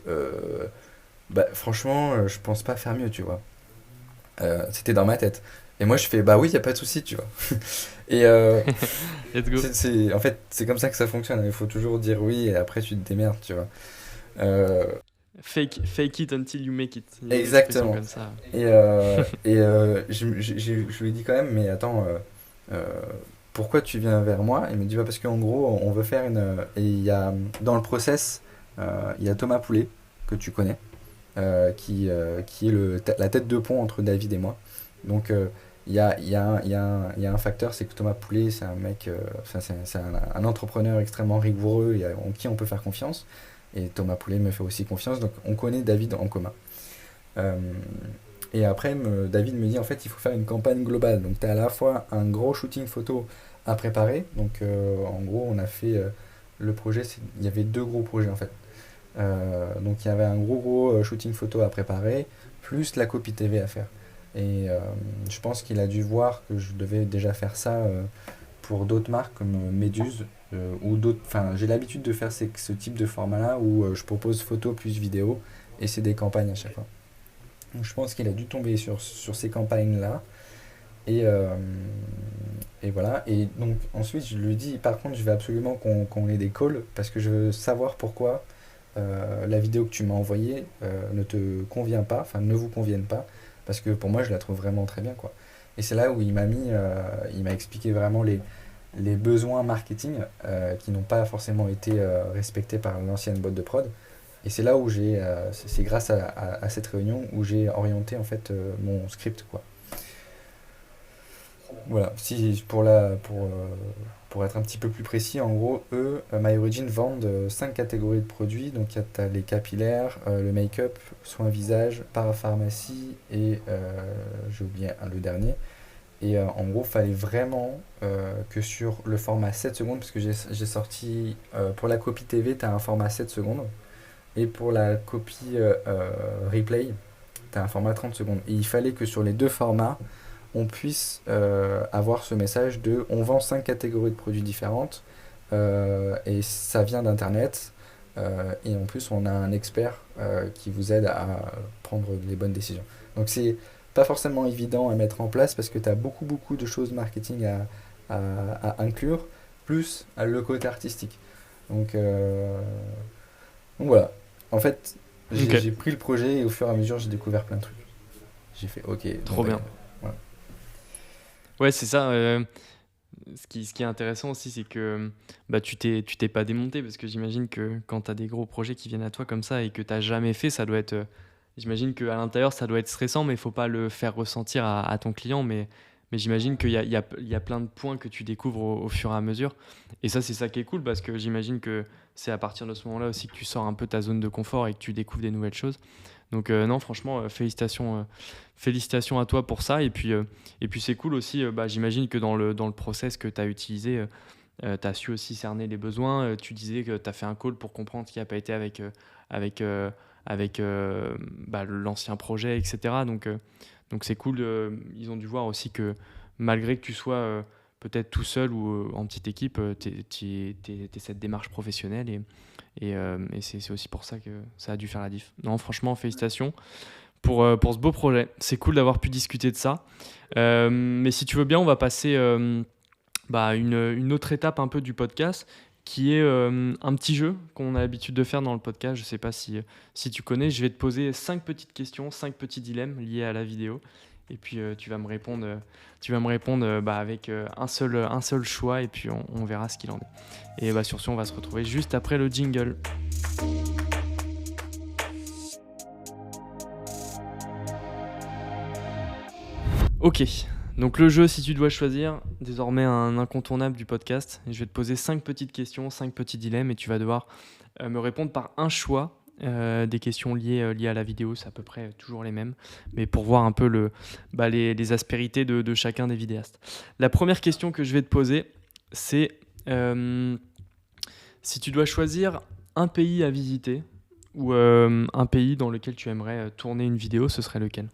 bah, franchement, je pense pas faire mieux, tu vois. C'était dans ma tête. Et moi, je fais, bah oui, y a pas de souci, tu vois. Et Let's go. en fait, c'est comme ça que ça fonctionne. Il faut toujours dire oui et après, tu te démerdes, tu vois. Euh, Fake it until you make it. Il y a une expression exactement. comme ça. Je lui ai dit quand même, mais attends, euh, pourquoi tu viens vers moi? Il me dit, bah, parce qu'en gros, on veut faire une. Et il y a, dans le process, il y a Thomas Poulet, que tu connais, qui est la tête de pont entre David et moi. Donc, il y a un facteur, c'est que Thomas Poulet, c'est un mec, enfin, c'est un entrepreneur extrêmement rigoureux et en qui on peut faire confiance. Et Thomas Poulet me fait aussi confiance, donc on connaît David en commun. Euh, et après, David me dit en fait, il faut faire une campagne globale. Donc, tu as à la fois un gros shooting photo à préparer. Donc, en gros, on a fait le projet. Il y avait deux gros projets en fait. Donc, il y avait un gros shooting photo à préparer, plus la copie TV à faire. Et je pense qu'il a dû voir que je devais déjà faire ça pour d'autres marques comme Meduse ou d'autres. Enfin, j'ai l'habitude de faire ce type de format-là où je propose photo plus vidéo et c'est des campagnes à chaque fois. Donc, je pense qu'il a dû tomber sur ces campagnes-là. Et, euh, et voilà. Et donc ensuite, je lui dis, par contre, je veux absolument qu'on ait des calls parce que je veux savoir pourquoi la vidéo que tu m'as envoyée ne te convient pas, enfin ne vous convienne pas, parce que pour moi, je la trouve vraiment très bien, quoi. Et c'est là où il m'a expliqué vraiment les besoins marketing qui n'ont pas forcément été respectés par l'ancienne boîte de prod. Et c'est là où c'est grâce à cette réunion où j'ai orienté en fait mon script, quoi. Voilà, si pour être un petit peu plus précis, en gros, eux, My Origin vendent 5 catégories de produits. Donc, t'as les capillaires, le make-up, soins visage, parapharmacie et j'ai oublié le dernier. Et en gros, il fallait vraiment que sur le format 7 secondes, parce que j'ai sorti, pour la copie TV, tu as un format 7 secondes, et pour la copie replay, tu as un format 30 secondes. Et il fallait que sur les deux formats, on puisse avoir ce message de on vend 5 catégories de produits différentes, et ça vient d'Internet, et en plus, on a un expert qui vous aide à prendre les bonnes décisions. Donc, c'est pas forcément évident à mettre en place parce que tu as beaucoup, beaucoup de choses marketing à inclure, plus le côté artistique. Donc, donc voilà. En fait, Ok, j'ai pris le projet et au fur et à mesure, j'ai découvert plein de trucs. J'ai fait OK, bon trop ben bien. voilà. Ouais, c'est ça. Ce qui est intéressant aussi, c'est que tu t'es pas démonté parce que j'imagine que quand tu as des gros projets qui viennent à toi comme ça et que tu n'as jamais fait, ça doit être. J'imagine qu'à l'intérieur, ça doit être stressant, mais il faut pas le faire ressentir à ton client. Mais j'imagine qu'il y a plein de points que tu découvres au fur et à mesure. Et ça, c'est ça qui est cool parce que j'imagine que c'est à partir de ce moment-là aussi que tu sors un peu ta zone de confort et que tu découvres des nouvelles choses. Donc non, franchement, félicitations à toi pour ça. Et puis c'est cool aussi, j'imagine que dans le process que tu as utilisé, tu as su aussi cerner les besoins. Tu disais que tu as fait un call pour comprendre ce qui n'a pas été avec, euh, avec l'ancien projet, etc. Donc c'est cool. Ils ont dû voir aussi que malgré que tu sois peut-être tout seul ou en petite équipe, t'es cette démarche professionnelle et c'est aussi pour ça que ça a dû faire la diff. Non, franchement, félicitations pour ce beau projet. C'est cool d'avoir pu discuter de ça. Mais si tu veux bien, on va passer une autre étape un peu du podcast qui est un petit jeu qu'on a l'habitude de faire dans le podcast. Je ne sais pas si tu connais. Je vais te poser 5 petites questions, 5 petits dilemmes liés à la vidéo. Et puis tu vas me répondre, avec un seul choix et puis on verra ce qu'il en est. Et sur ce, on va se retrouver juste après le jingle. Ok, donc le jeu, si tu dois choisir, désormais un incontournable du podcast. Je vais te poser 5 petites questions, 5 petits dilemmes et tu vas devoir me répondre par un choix des questions liées à la vidéo. C'est à peu près toujours les mêmes, mais pour voir un peu les aspérités de chacun des vidéastes. La première question que je vais te poser, c'est si tu dois choisir un pays à visiter ou un pays dans lequel tu aimerais tourner une vidéo, ce serait lequel ?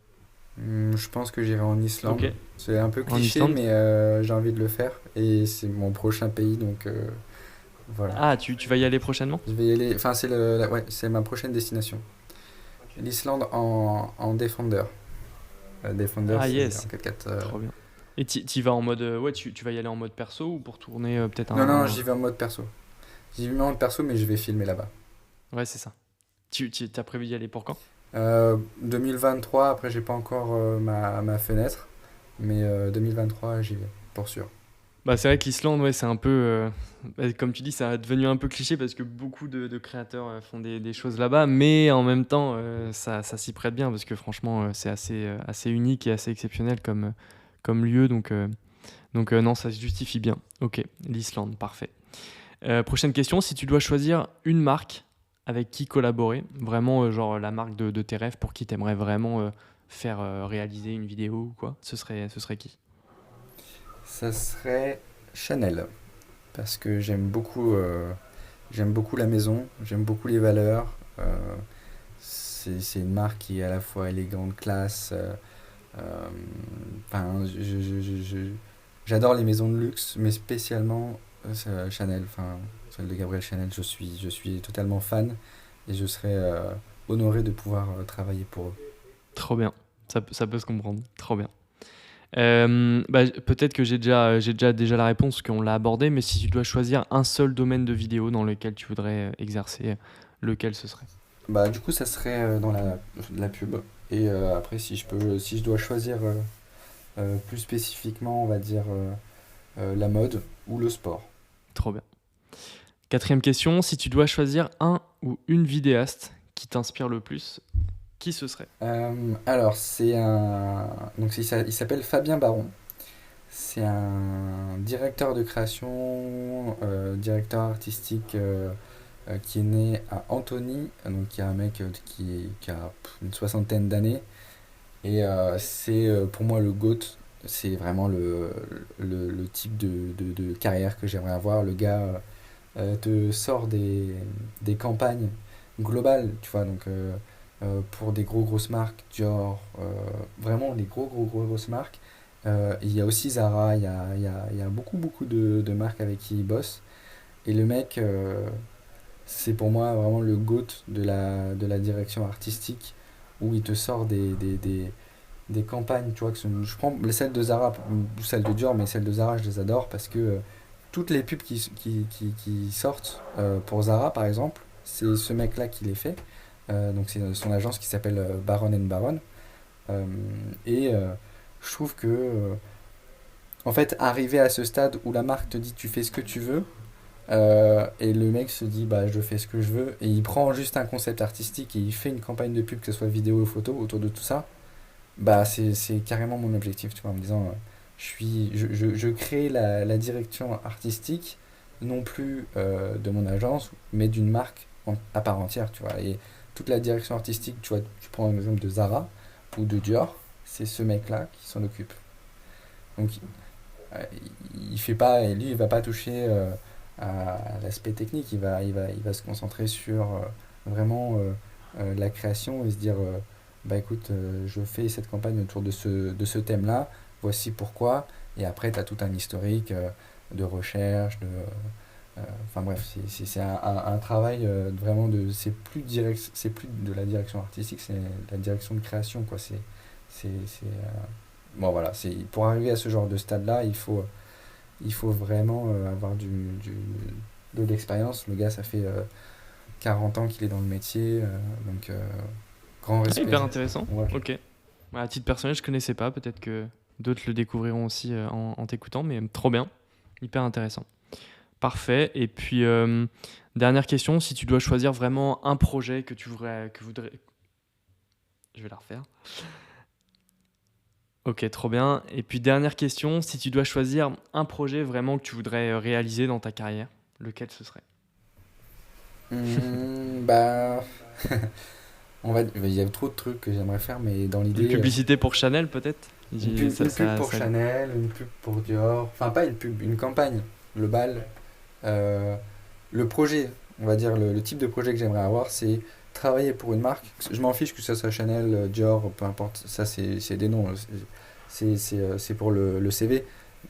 Je pense que j'irai en Islande. Ok. C'est un peu En cliché, Islande. mais j'ai envie de le faire. Et c'est mon prochain pays, donc voilà. Ah, tu vas y aller prochainement ? Je vais y aller. Enfin, c'est ma prochaine destination. L'Islande en Defender. Defender, Ah c'est yes, en 4x4. trop bien. Et tu vas en mode, tu vas y aller en mode perso ou pour tourner peut-être Non, j'y vais en mode perso. J'y vais en mode perso, mais je vais filmer là-bas. Ouais, c'est ça. Tu as prévu d'y aller pour quand ? 2023, après, j'ai pas encore ma fenêtre. Mais 2023, j'y vais, pour sûr. C'est vrai que l'Islande, ouais, c'est un peu, comme tu dis, ça a devenu un peu cliché parce que beaucoup de créateurs font des choses là-bas, mais en même temps, ça s'y prête bien parce que franchement, c'est assez unique et assez exceptionnel comme lieu, donc non, ça se justifie bien. Ok, l'Islande, parfait. Prochaine question, si tu dois choisir une marque avec qui collaborer, vraiment genre la marque de tes rêves pour qui tu aimerais vraiment faire réaliser une vidéo ou quoi, ce serait qui ? Ça serait Chanel. Parce que j'aime beaucoup la maison, j'aime beaucoup les valeurs. C'est une marque qui est à la fois élégante, classe. Enfin, j'adore les maisons de luxe, mais spécialement Chanel. Enfin, celle de Gabrielle Chanel, je suis totalement fan et je serais honoré de pouvoir travailler pour eux. Trop bien, ça peut se comprendre, trop bien. Peut-être que j'ai déjà la réponse, qu'on l'a abordée, mais si tu dois choisir un seul domaine de vidéo dans lequel tu voudrais exercer, lequel ce serait ? Du coup, ça serait dans la pub. Et après, si je dois choisir plus spécifiquement, on va dire la mode ou le sport. Trop bien. 4e question, si tu dois choisir un ou une vidéaste qui t'inspire le plus, qui ce serait ? Alors, donc il s'appelle Fabien Baron. C'est un directeur de création, directeur artistique qui est né à Antony, donc qui est un mec qui a une soixantaine d'années. Et c'est pour moi le GOAT. C'est vraiment le type de carrière que j'aimerais avoir. Le gars te sort des campagnes globales, tu vois, donc pour des grosses marques, Dior, vraiment des grosses marques. Il y a aussi Zara, il y a beaucoup de marques avec qui il bosse. Et le mec, c'est pour moi vraiment le GOAT de la direction artistique, où il te sort des campagnes, tu vois, je prends celles de Zara ou celles de Dior, mais celles de Zara, je les adore parce que toutes les pubs qui sortent pour Zara, par exemple, c'est ce mec-là qui les fait. Donc c'est son agence qui s'appelle Baron Baron. Je trouve que en fait, arriver à ce stade où la marque te dit tu fais ce que tu veux, et le mec se dit je fais ce que je veux, et il prend juste un concept artistique et il fait une campagne de pub, que ce soit vidéo ou photo, autour de tout ça. C'est carrément mon objectif, tu vois, en me disant je crée la direction artistique, non plus de mon agence, mais d'une marque à part entière, tu vois. Et toute la direction artistique, tu vois, tu prends un exemple de Zara ou de Dior, c'est ce mec-là qui s'en occupe. Donc il fait pas, et lui il va pas toucher à l'aspect technique, il va se concentrer sur vraiment la création et se dire écoute, je fais cette campagne autour de ce thème-là, voici pourquoi, Et après, tu as tout un historique de recherche, enfin bref, c'est un travail vraiment de. C'est plus de la direction artistique, c'est de la direction de création, quoi. Bon, voilà, pour arriver à ce genre de stade-là, il faut vraiment avoir de l'expérience. Le gars, ça fait 40 ans qu'il est dans le métier, donc grand Ah, respect. hyper intéressant. Ouais. Ok. Ouais, à titre personnel, je connaissais pas. Peut-être que d'autres le découvriront aussi en t'écoutant, mais trop bien. Hyper intéressant. Parfait. Et puis, dernière question, si tu dois choisir vraiment un projet que tu voudrais... Je vais la refaire. Ok, trop bien. Et puis, dernière question, si tu dois choisir un projet vraiment que tu voudrais réaliser dans ta carrière, lequel ce serait? Bah, il y a trop de trucs que j'aimerais faire, mais dans Une l'idée, publicité pour Chanel, peut-être? une pub pour Chanel, une pub pour Dior, enfin pas une pub, une campagne globale. Euh, le projet, on va dire le type de projet que j'aimerais avoir, c'est travailler pour une marque. Je m'en fiche que ce soit Chanel, Dior, peu importe, ça c'est des noms, c'est pour le CV.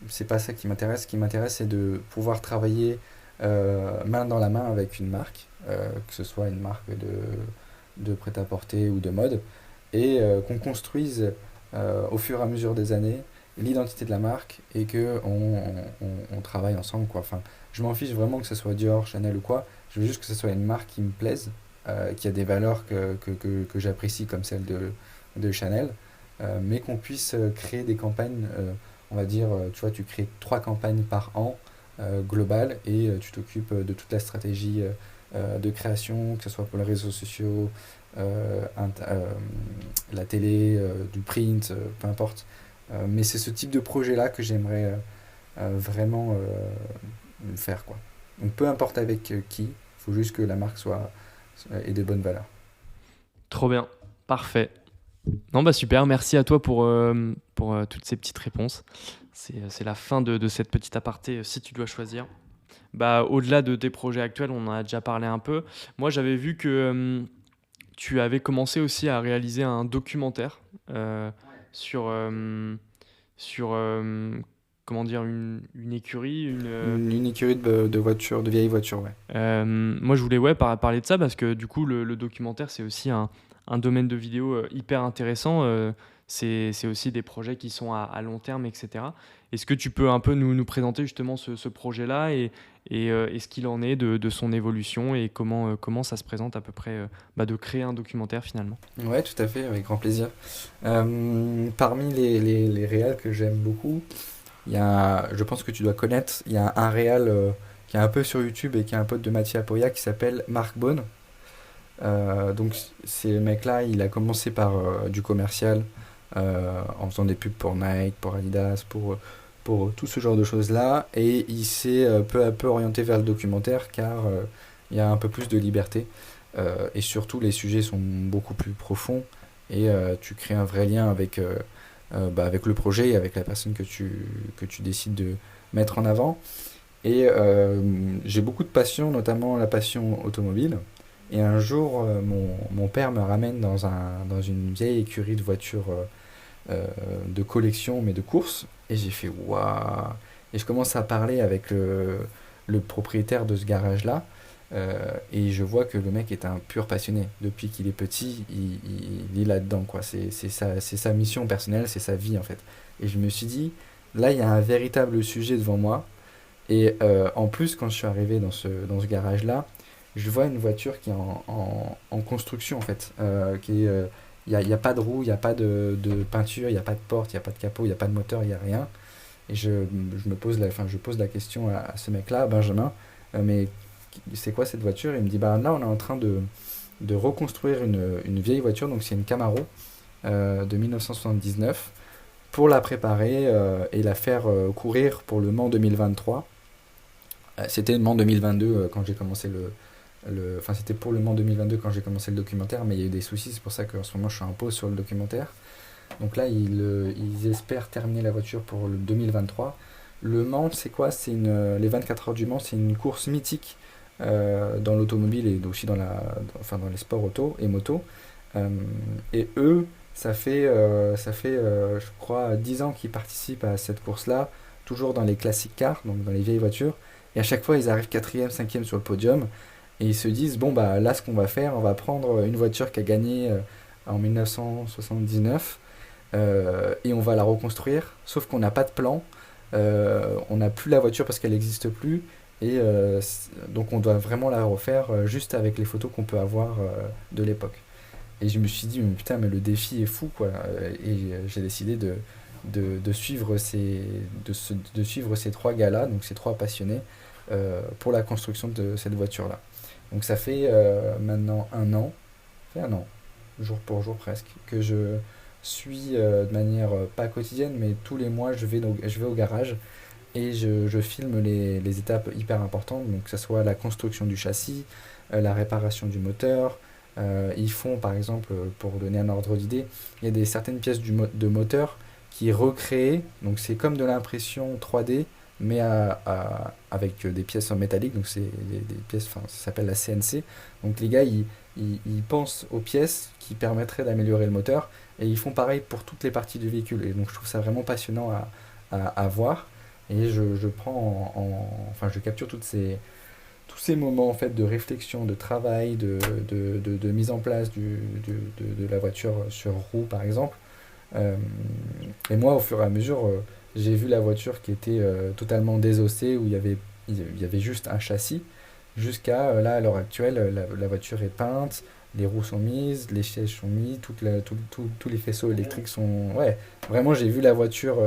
C'est pas ça qui m'intéresse. Ce qui m'intéresse, c'est de pouvoir travailler main dans la main avec une marque, que ce soit une marque de prêt-à-porter ou de mode, et qu'on construise au fur et à mesure des années l'identité de la marque et que on travaille ensemble, quoi. Enfin, je m'en fiche vraiment que ce soit Dior, Chanel ou quoi. Je veux juste que ce soit une marque qui me plaise, qui a des valeurs que j'apprécie comme celle de Chanel, mais qu'on puisse créer des campagnes, on va dire, tu vois, tu crées 3 campagnes par an globales et tu t'occupes de toute la stratégie de création, que ce soit pour les réseaux sociaux, la télé, du print, peu importe. Mais c'est ce type de projet-là que j'aimerais vraiment faire, quoi. Donc peu importe avec qui, il faut juste que la marque ait de bonnes valeurs. Trop bien. Parfait. Non, bah super, merci à toi pour toutes ces petites réponses. C'est la fin de cette petite aparté, si tu dois choisir. Bah, au-delà de tes projets actuels, on en a déjà parlé un peu. Moi, j'avais vu que tu avais commencé aussi à réaliser un documentaire sur, sur comment dire, une écurie. Une écurie de voitures, de vieilles voitures, ouais. Moi, je voulais ouais, parler de ça parce que du coup, le documentaire, c'est aussi un domaine de vidéo hyper intéressant. C'est aussi des projets qui sont à long terme, etc. Est-ce que tu peux un peu nous présenter justement ce projet-là et ce qu'il en est de son évolution et comment ça se présente à peu près de créer un documentaire finalement? Ouais, tout à fait, avec grand plaisir. Parmi les réals que j'aime beaucoup, je pense que tu dois connaître, il y a un réal qui est un peu sur YouTube et qui est un pote de Mathieu Apoya qui s'appelle Marc Bone. Donc, ce mec-là, il a commencé par du commercial en faisant des pubs pour Nike, pour Adidas, pour tout ce genre de choses-là. Et il s'est peu à peu orienté vers le documentaire car il y a un peu plus de liberté. Et surtout, les sujets sont beaucoup plus profonds et tu crées un vrai lien avec le projet et avec la personne que tu décides de mettre en avant. Et j'ai beaucoup de passion, notamment la passion automobile. Et un jour, mon père me ramène dans une vieille écurie de voitures de collection, mais de course. Et j'ai fait waouh! Et je commence à parler avec le propriétaire de ce garage-là. Et je vois que le mec est un pur passionné. Depuis qu'il est petit, il est là-dedans, quoi. C'est sa mission personnelle, c'est sa vie, en fait. Et je me suis dit, là, il y a un véritable sujet devant moi. Et en plus, quand je suis arrivé dans ce garage-là, je vois une voiture qui est en construction, en fait. Y a pas de roue, il n'y a pas de peinture, il n'y a pas de porte, il n'y a pas de capot, il n'y a pas de moteur, il n'y a rien. Et je pose la question à ce mec-là, Benjamin, mais c'est quoi cette voiture? Il me dit, bah là, on est en train de reconstruire une vieille voiture, donc c'est une Camaro de 1979, pour la préparer et la faire courir pour le Mans 2023. C'était le Mans 2022 quand j'ai commencé enfin, c'était pour le Mans 2022 quand j'ai commencé le documentaire, mais il y a eu des soucis, c'est pour ça qu'en ce moment je suis en pause sur le documentaire. Donc là, ils espèrent terminer la voiture pour le 2023. Le Mans, c'est quoi? Les 24 heures du Mans, c'est une course mythique dans l'automobile et aussi enfin, dans les sports auto et moto. Et eux, je crois, 10 ans qu'ils participent à cette course-là, toujours dans les classic cars, donc dans les vieilles voitures. Et à chaque fois, ils arrivent quatrième, cinquième sur le podium. Et ils se disent, bon, bah là, ce qu'on va faire, on va prendre une voiture qui a gagné en 1979 et on va la reconstruire. Sauf qu'on n'a pas de plan. On n'a plus la voiture parce qu'elle n'existe plus. Et donc, on doit vraiment la refaire juste avec les photos qu'on peut avoir de l'époque. Et je me suis dit, mais putain, mais le défi est fou, quoi. Et j'ai décidé de suivre de suivre ces trois gars-là, donc ces trois passionnés, pour la construction de cette voiture-là. Donc ça fait maintenant un an, jour pour jour presque, que je suis de manière pas quotidienne, mais tous les mois, je vais au garage et je filme les étapes hyper importantes, donc que ce soit la construction du châssis, la réparation du moteur. Ils font par exemple, pour donner un ordre d'idée, il y a certaines pièces de moteur qui est recréée, donc c'est comme de l'impression 3D, mais avec des pièces en métallique, donc c'est des pièces, enfin ça s'appelle la CNC. Donc les gars, ils pensent aux pièces qui permettraient d'améliorer le moteur, et ils font pareil pour toutes les parties du véhicule. Et donc je trouve ça vraiment passionnant à voir, et je prends enfin je capture tous ces moments en fait de réflexion, de travail, de mise en place de la voiture sur roue par exemple. Euh, et moi, au fur et à mesure, j'ai vu la voiture qui était totalement désossée, où il y avait juste un châssis, jusqu'à là, à l'heure actuelle, la voiture est peinte, les roues sont mises, les sièges sont mis, tous les faisceaux électriques sont... Ouais, vraiment, j'ai vu la voiture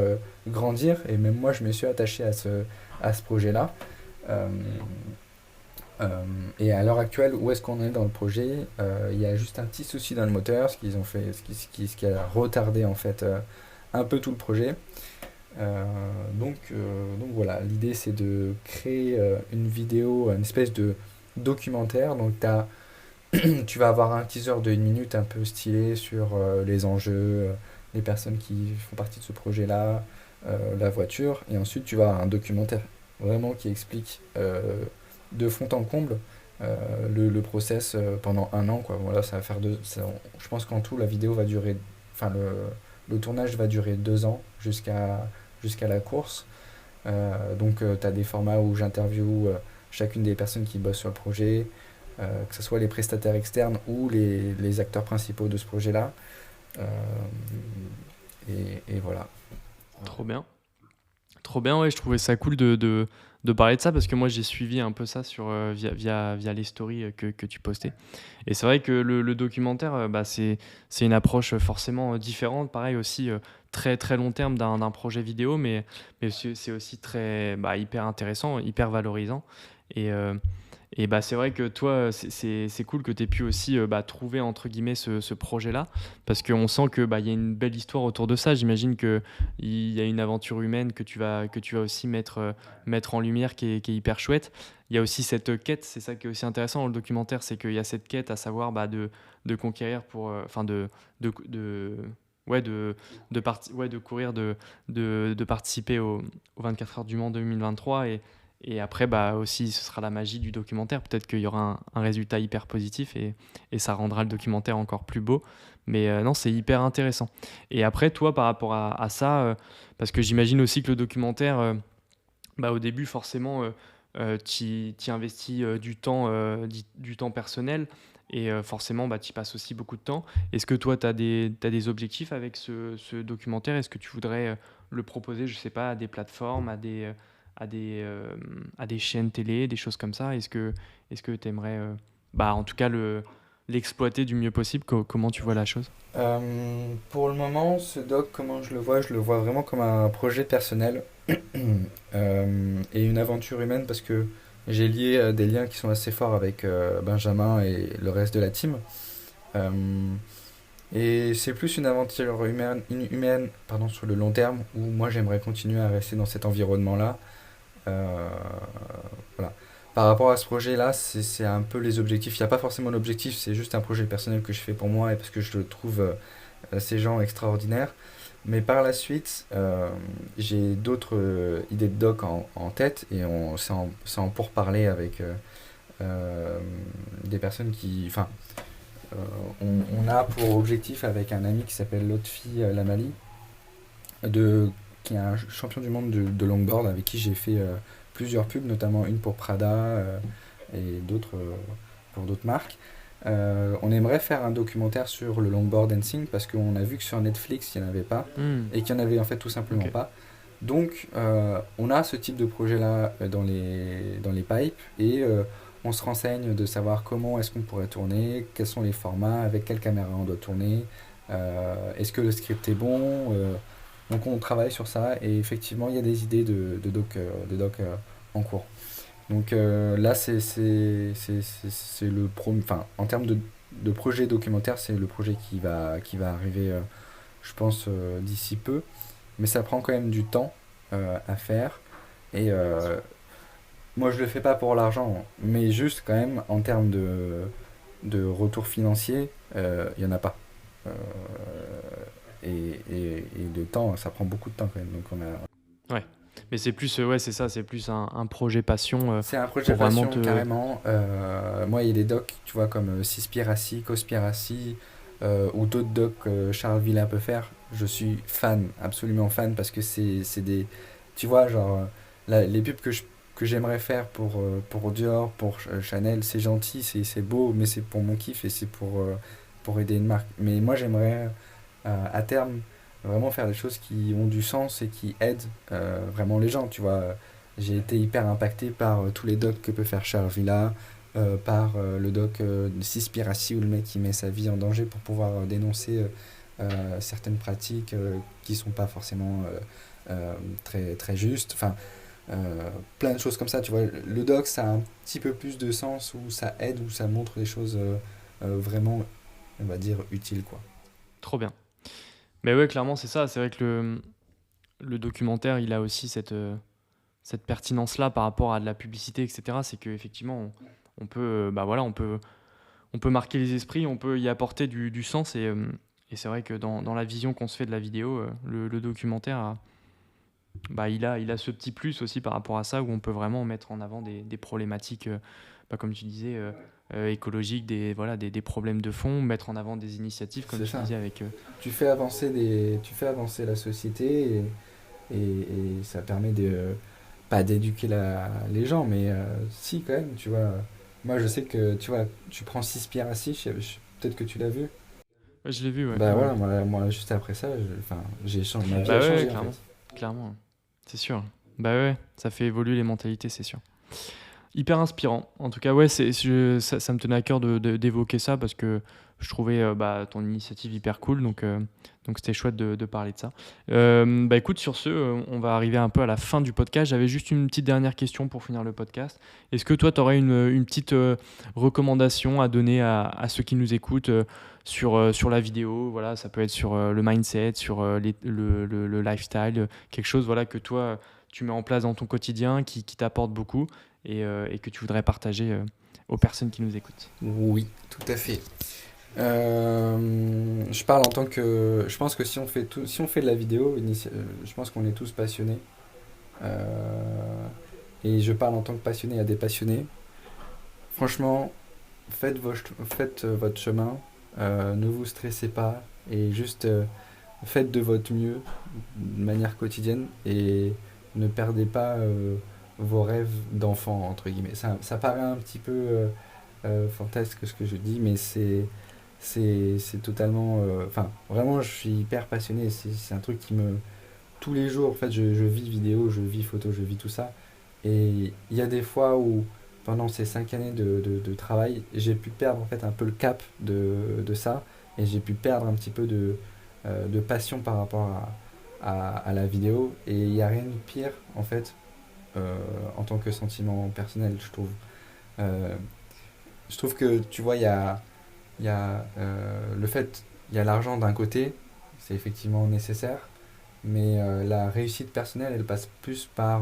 grandir, et même moi, je me suis attaché à ce projet-là. Euh, et à l'heure actuelle, où est-ce qu'on est dans le projet? Il y a juste un petit souci dans le moteur, ce qu'ils ont fait, ce qui a retardé en fait un peu tout le projet. Donc voilà, l'idée c'est de créer une vidéo, une espèce de documentaire. Donc tu vas avoir un teaser de 1 minute un peu stylé sur les enjeux, les personnes qui font partie de ce projet-là, la voiture, et ensuite tu vas avoir un documentaire vraiment qui explique de fond en comble le process pendant un an, quoi. Voilà, ça va faire je pense qu'en tout la vidéo va durer, enfin le tournage va durer 2 ans jusqu'à la course. Donc tu as des formats où j'interviewe chacune des personnes qui bossent sur le projet, que ce soit les prestataires externes ou les acteurs principaux de ce projet-là. Euh, et voilà. Trop bien. Trop bien, ouais, je trouvais ça cool de parler de ça parce que moi j'ai suivi un peu ça via les stories que tu postais. Et c'est vrai que le documentaire, bah, c'est une approche forcément différente, pareil aussi très très long terme d'un projet vidéo, mais c'est aussi très hyper intéressant, hyper valorisant. Et, et bah, c'est vrai que toi, c'est cool que tu aies pu aussi trouver entre guillemets ce projet-là, parce qu'on sent que y a une belle histoire autour de ça. J'imagine qu'il y a une aventure humaine que tu vas aussi mettre en lumière qui est hyper chouette. Il y a aussi cette quête, c'est ça qui est aussi intéressant dans le documentaire, c'est qu'il y a cette quête à savoir de conquérir enfin ouais, de courir, de participer aux 24 heures du Mans 2023. Et après, aussi, ce sera la magie du documentaire. Peut-être qu'il y aura un résultat hyper positif et ça rendra le documentaire encore plus beau. Mais non, c'est hyper intéressant. Et après, toi, par rapport à ça, parce que j'imagine aussi que le documentaire, au début, forcément, tu investis du temps personnel et forcément, tu y passes aussi beaucoup de temps. Est-ce que toi, tu as t'as des objectifs avec ce documentaire? Est-ce que tu voudrais le proposer, je sais pas, à des plateformes, à des chaînes télé, des choses comme ça? Est-ce que tu aimerais, en tout cas, l'exploiter du mieux possible? Comment tu vois la chose? Pour le moment, ce doc, comment je le vois? Je le vois vraiment comme un projet personnel et une aventure humaine, parce que j'ai lié des liens qui sont assez forts avec Benjamin et le reste de la team. Euh, et c'est plus une aventure humaine, pardon, sur le long terme, où moi j'aimerais continuer à rester dans cet environnement-là. Euh, voilà. Par rapport à ce projet-là, c'est un peu les objectifs. Il n'y a pas forcément d'objectif, c'est juste un projet personnel que je fais pour moi et parce que je trouve ces gens extraordinaires. Mais par la suite, j'ai d'autres idées de doc en tête, et c'est en pourparlers avec des personnes qui. Enfin, On a pour objectif avec un ami qui s'appelle Lotfi Lamali, qui est un champion du monde de longboard avec qui j'ai fait plusieurs pubs, notamment une pour Prada et d'autres pour d'autres marques. On aimerait faire un documentaire sur le longboard dancing parce qu'on a vu que sur Netflix il n'y en avait pas et qu'il n'y en avait en fait tout simplement pas. Donc on a ce type de projet là dans les pipes et on se renseigne de savoir comment est-ce qu'on pourrait tourner, quels sont les formats, avec quelle caméra on doit tourner, est-ce que le script est bon. Donc on travaille sur ça et effectivement il y a des idées de doc en cours. Donc là c'est le enfin en termes de projet documentaire c'est le projet qui va arriver je pense d'ici peu, mais ça prend quand même du temps à faire et moi je le fais pas pour l'argent, mais juste quand même en termes de retour financier il y en a pas. Euh, et de temps, ça prend beaucoup de temps quand même. Donc Ouais, mais c'est plus, ouais, c'est ça, c'est plus un projet passion. C'est un projet pour passion vraiment carrément. Moi, il y a des docs, tu vois, comme Cispiracy, Cospiracy, ou d'autres docs que Charles Villain peut faire. Je suis fan, absolument fan, parce que c'est des. Tu vois, genre, les pubs que j'aimerais faire pour Dior, pour Chanel, c'est gentil, c'est beau, mais c'est pour mon kiff et c'est pour aider une marque. Mais moi, j'aimerais à terme vraiment faire des choses qui ont du sens et qui aident vraiment les gens, tu vois. J'ai été hyper impacté par tous les docs que peut faire Charles Villa, par le doc de Cispiracy où le mec il met sa vie en danger pour pouvoir dénoncer certaines pratiques qui sont pas forcément très, très justes. Enfin, plein de choses comme ça, tu vois. Le doc ça a un petit peu plus de sens où ça aide, où ça montre des choses vraiment, on va dire, utiles, quoi. Trop bien. Mais ouais, clairement, c'est ça. C'est vrai que le documentaire, il a aussi cette pertinence-là par rapport à de la publicité, etc. C'est qu'effectivement, on peut, bah voilà, on peut marquer les esprits, on peut y apporter du sens. Et c'est vrai que dans la vision qu'on se fait de la vidéo, le documentaire, il a ce petit plus aussi par rapport à ça, où on peut vraiment mettre en avant des problématiques, comme tu disais, écologiques, des problèmes de fond, mettre en avant des initiatives, comme C'est tu ça. disais avec... Tu fais avancer la société et ça permet pas d'éduquer les gens, mais si quand même, tu vois. Moi je sais que, tu vois, tu prends 6 pierres assis, peut-être que tu l'as vu. Ouais, je l'ai vu, ouais. Bah Ouais. voilà, moi juste après ça, enfin, ma vie Bah a ouais, changé en clairement. fait. Clairement. C'est sûr. Bah ouais, ça fait évoluer les mentalités, c'est sûr. Hyper inspirant. En tout cas, ouais, ça me tenait à cœur d'évoquer ça parce que je trouvais ton initiative hyper cool. Donc c'était chouette de parler de ça. Bah écoute, sur ce, on va arriver un peu à la fin du podcast. J'avais juste une petite dernière question pour finir le podcast. Est-ce que toi, tu aurais une petite recommandation à donner à ceux qui nous écoutent sur la vidéo? Voilà, ça peut être sur le mindset, sur le lifestyle, quelque chose voilà, que toi, tu mets en place dans ton quotidien qui t'apporte beaucoup et que tu voudrais partager aux personnes qui nous écoutent. Oui, tout à fait. Je parle en tant que. Je pense que si on fait de la vidéo, je pense qu'on est tous passionnés. Et je parle en tant que passionné à des passionnés. Franchement, faites votre chemin. Ne vous stressez pas. Et juste faites de votre mieux de manière quotidienne. Et ne perdez pas vos rêves d'enfant, entre guillemets. Ça paraît un petit peu fantasque ce que je dis, mais c'est totalement. Enfin, vraiment, je suis hyper passionné. C'est un truc qui me. Tous les jours, en fait, je vis vidéo, je vis photo, je vis tout ça. Et il y a des fois où, pendant ces 5 années de travail, j'ai pu perdre en fait un peu le cap de ça. Et j'ai pu perdre un petit peu de passion par rapport à la vidéo. Et il n'y a rien de pire, en fait, en tant que sentiment personnel, je trouve. Euh, je trouve que, tu vois, il y a le fait, il y a l'argent d'un côté, c'est effectivement nécessaire, mais la réussite personnelle, elle passe plus par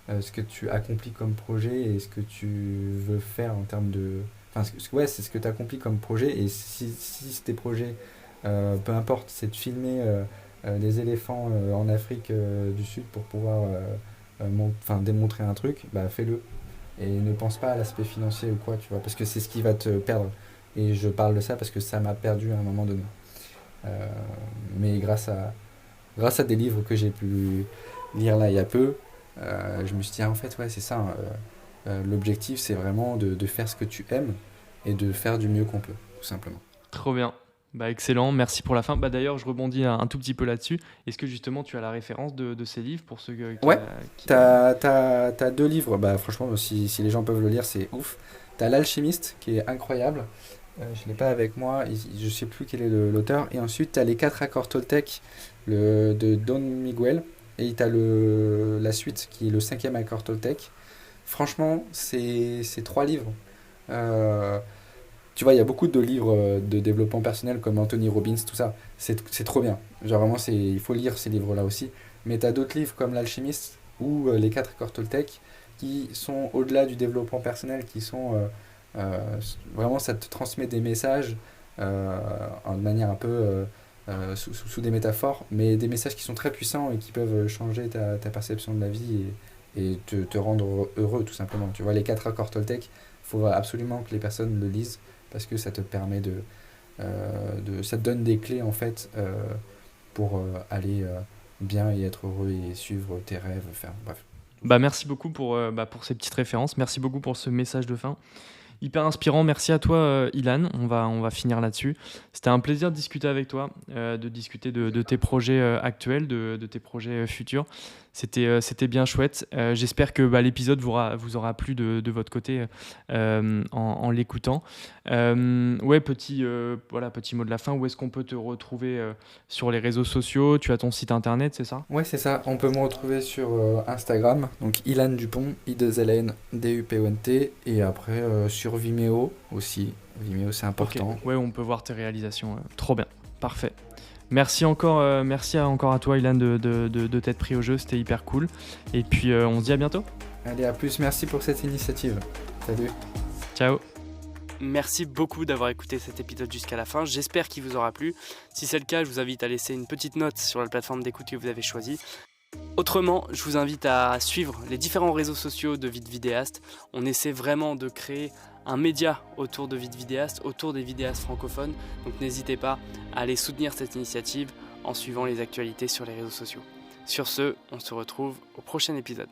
ce que tu accomplis comme projet et ce que tu veux faire en termes de. Enfin, ouais, c'est ce que tu accomplis comme projet, et si tes projets, peu importe, c'est de filmer des éléphants en Afrique du Sud pour pouvoir démontrer un truc, bah fais-le. Et ne pense pas à l'aspect financier ou quoi, tu vois, parce que c'est ce qui va te perdre. Et je parle de ça parce que ça m'a perdu à un moment donné. Mais grâce à des livres que j'ai pu lire là il y a peu, je me suis dit, en fait, ouais, c'est ça. L'objectif, c'est vraiment de faire ce que tu aimes et de faire du mieux qu'on peut, tout simplement. Trop bien. Bah, excellent, merci pour la fin. Bah, d'ailleurs, je rebondis un tout petit peu là-dessus. Est-ce que justement tu as la référence de ces livres pour ceux Ouais, t'as deux livres, bah, franchement, si les gens peuvent le lire, c'est ouf. T'as L'Alchimiste, qui est incroyable. Je ne l'ai pas avec moi, je sais plus quel est l'auteur. Et ensuite, t'as Les 4 accords Toltec de Don Miguel. Et t'as la suite, qui est le 5e accord Toltec. Franchement, ces trois livres. euh, Tu vois, il y a beaucoup de livres de développement personnel comme Anthony Robbins, tout ça. C'est trop bien. Genre vraiment, il faut lire ces livres-là aussi. Mais tu as d'autres livres comme L'Alchimiste ou Les 4 accords Toltec qui sont au-delà du développement personnel, qui sont vraiment, ça te transmet des messages de manière un peu sous des métaphores, mais des messages qui sont très puissants et qui peuvent changer ta perception de la vie et te rendre heureux, tout simplement. Tu vois, les 4 accords Toltec, il faut absolument que les personnes le lisent parce que ça te permet ça te donne des clés en fait pour aller bien et être heureux et suivre tes rêves, bref. Bah, merci beaucoup pour ces petites références. Merci beaucoup pour ce message de fin. Hyper inspirant. Merci à toi, Ilan. On va finir là-dessus. C'était un plaisir de discuter avec toi, de discuter de tes projets actuels, de tes projets futurs. C'était bien chouette. J'espère que l'épisode vous aura plu de votre côté en l'écoutant. Ouais, petit mot de la fin. Où est-ce qu'on peut te retrouver sur les réseaux sociaux? Tu as ton site internet, c'est ça? Ouais, c'est ça. On peut me retrouver sur Instagram, donc Ilan Dupont, I2LN DUPONT, et après sur Vimeo aussi. Vimeo, c'est important. Okay. Ouais, on peut voir tes réalisations. Trop bien. Parfait. Merci encore à toi, Ilan, de t'être pris au jeu. C'était hyper cool. Et puis, on se dit à bientôt. Allez, à plus. Merci pour cette initiative. Salut. Ciao. Merci beaucoup d'avoir écouté cet épisode jusqu'à la fin. J'espère qu'il vous aura plu. Si c'est le cas, je vous invite à laisser une petite note sur la plateforme d'écoute que vous avez choisie. Autrement, je vous invite à suivre les différents réseaux sociaux de Vite Vidéaste. On essaie vraiment de créer un média autour de Vite Vidéaste, autour des vidéastes francophones. Donc n'hésitez pas à aller soutenir cette initiative en suivant les actualités sur les réseaux sociaux. Sur ce, on se retrouve au prochain épisode.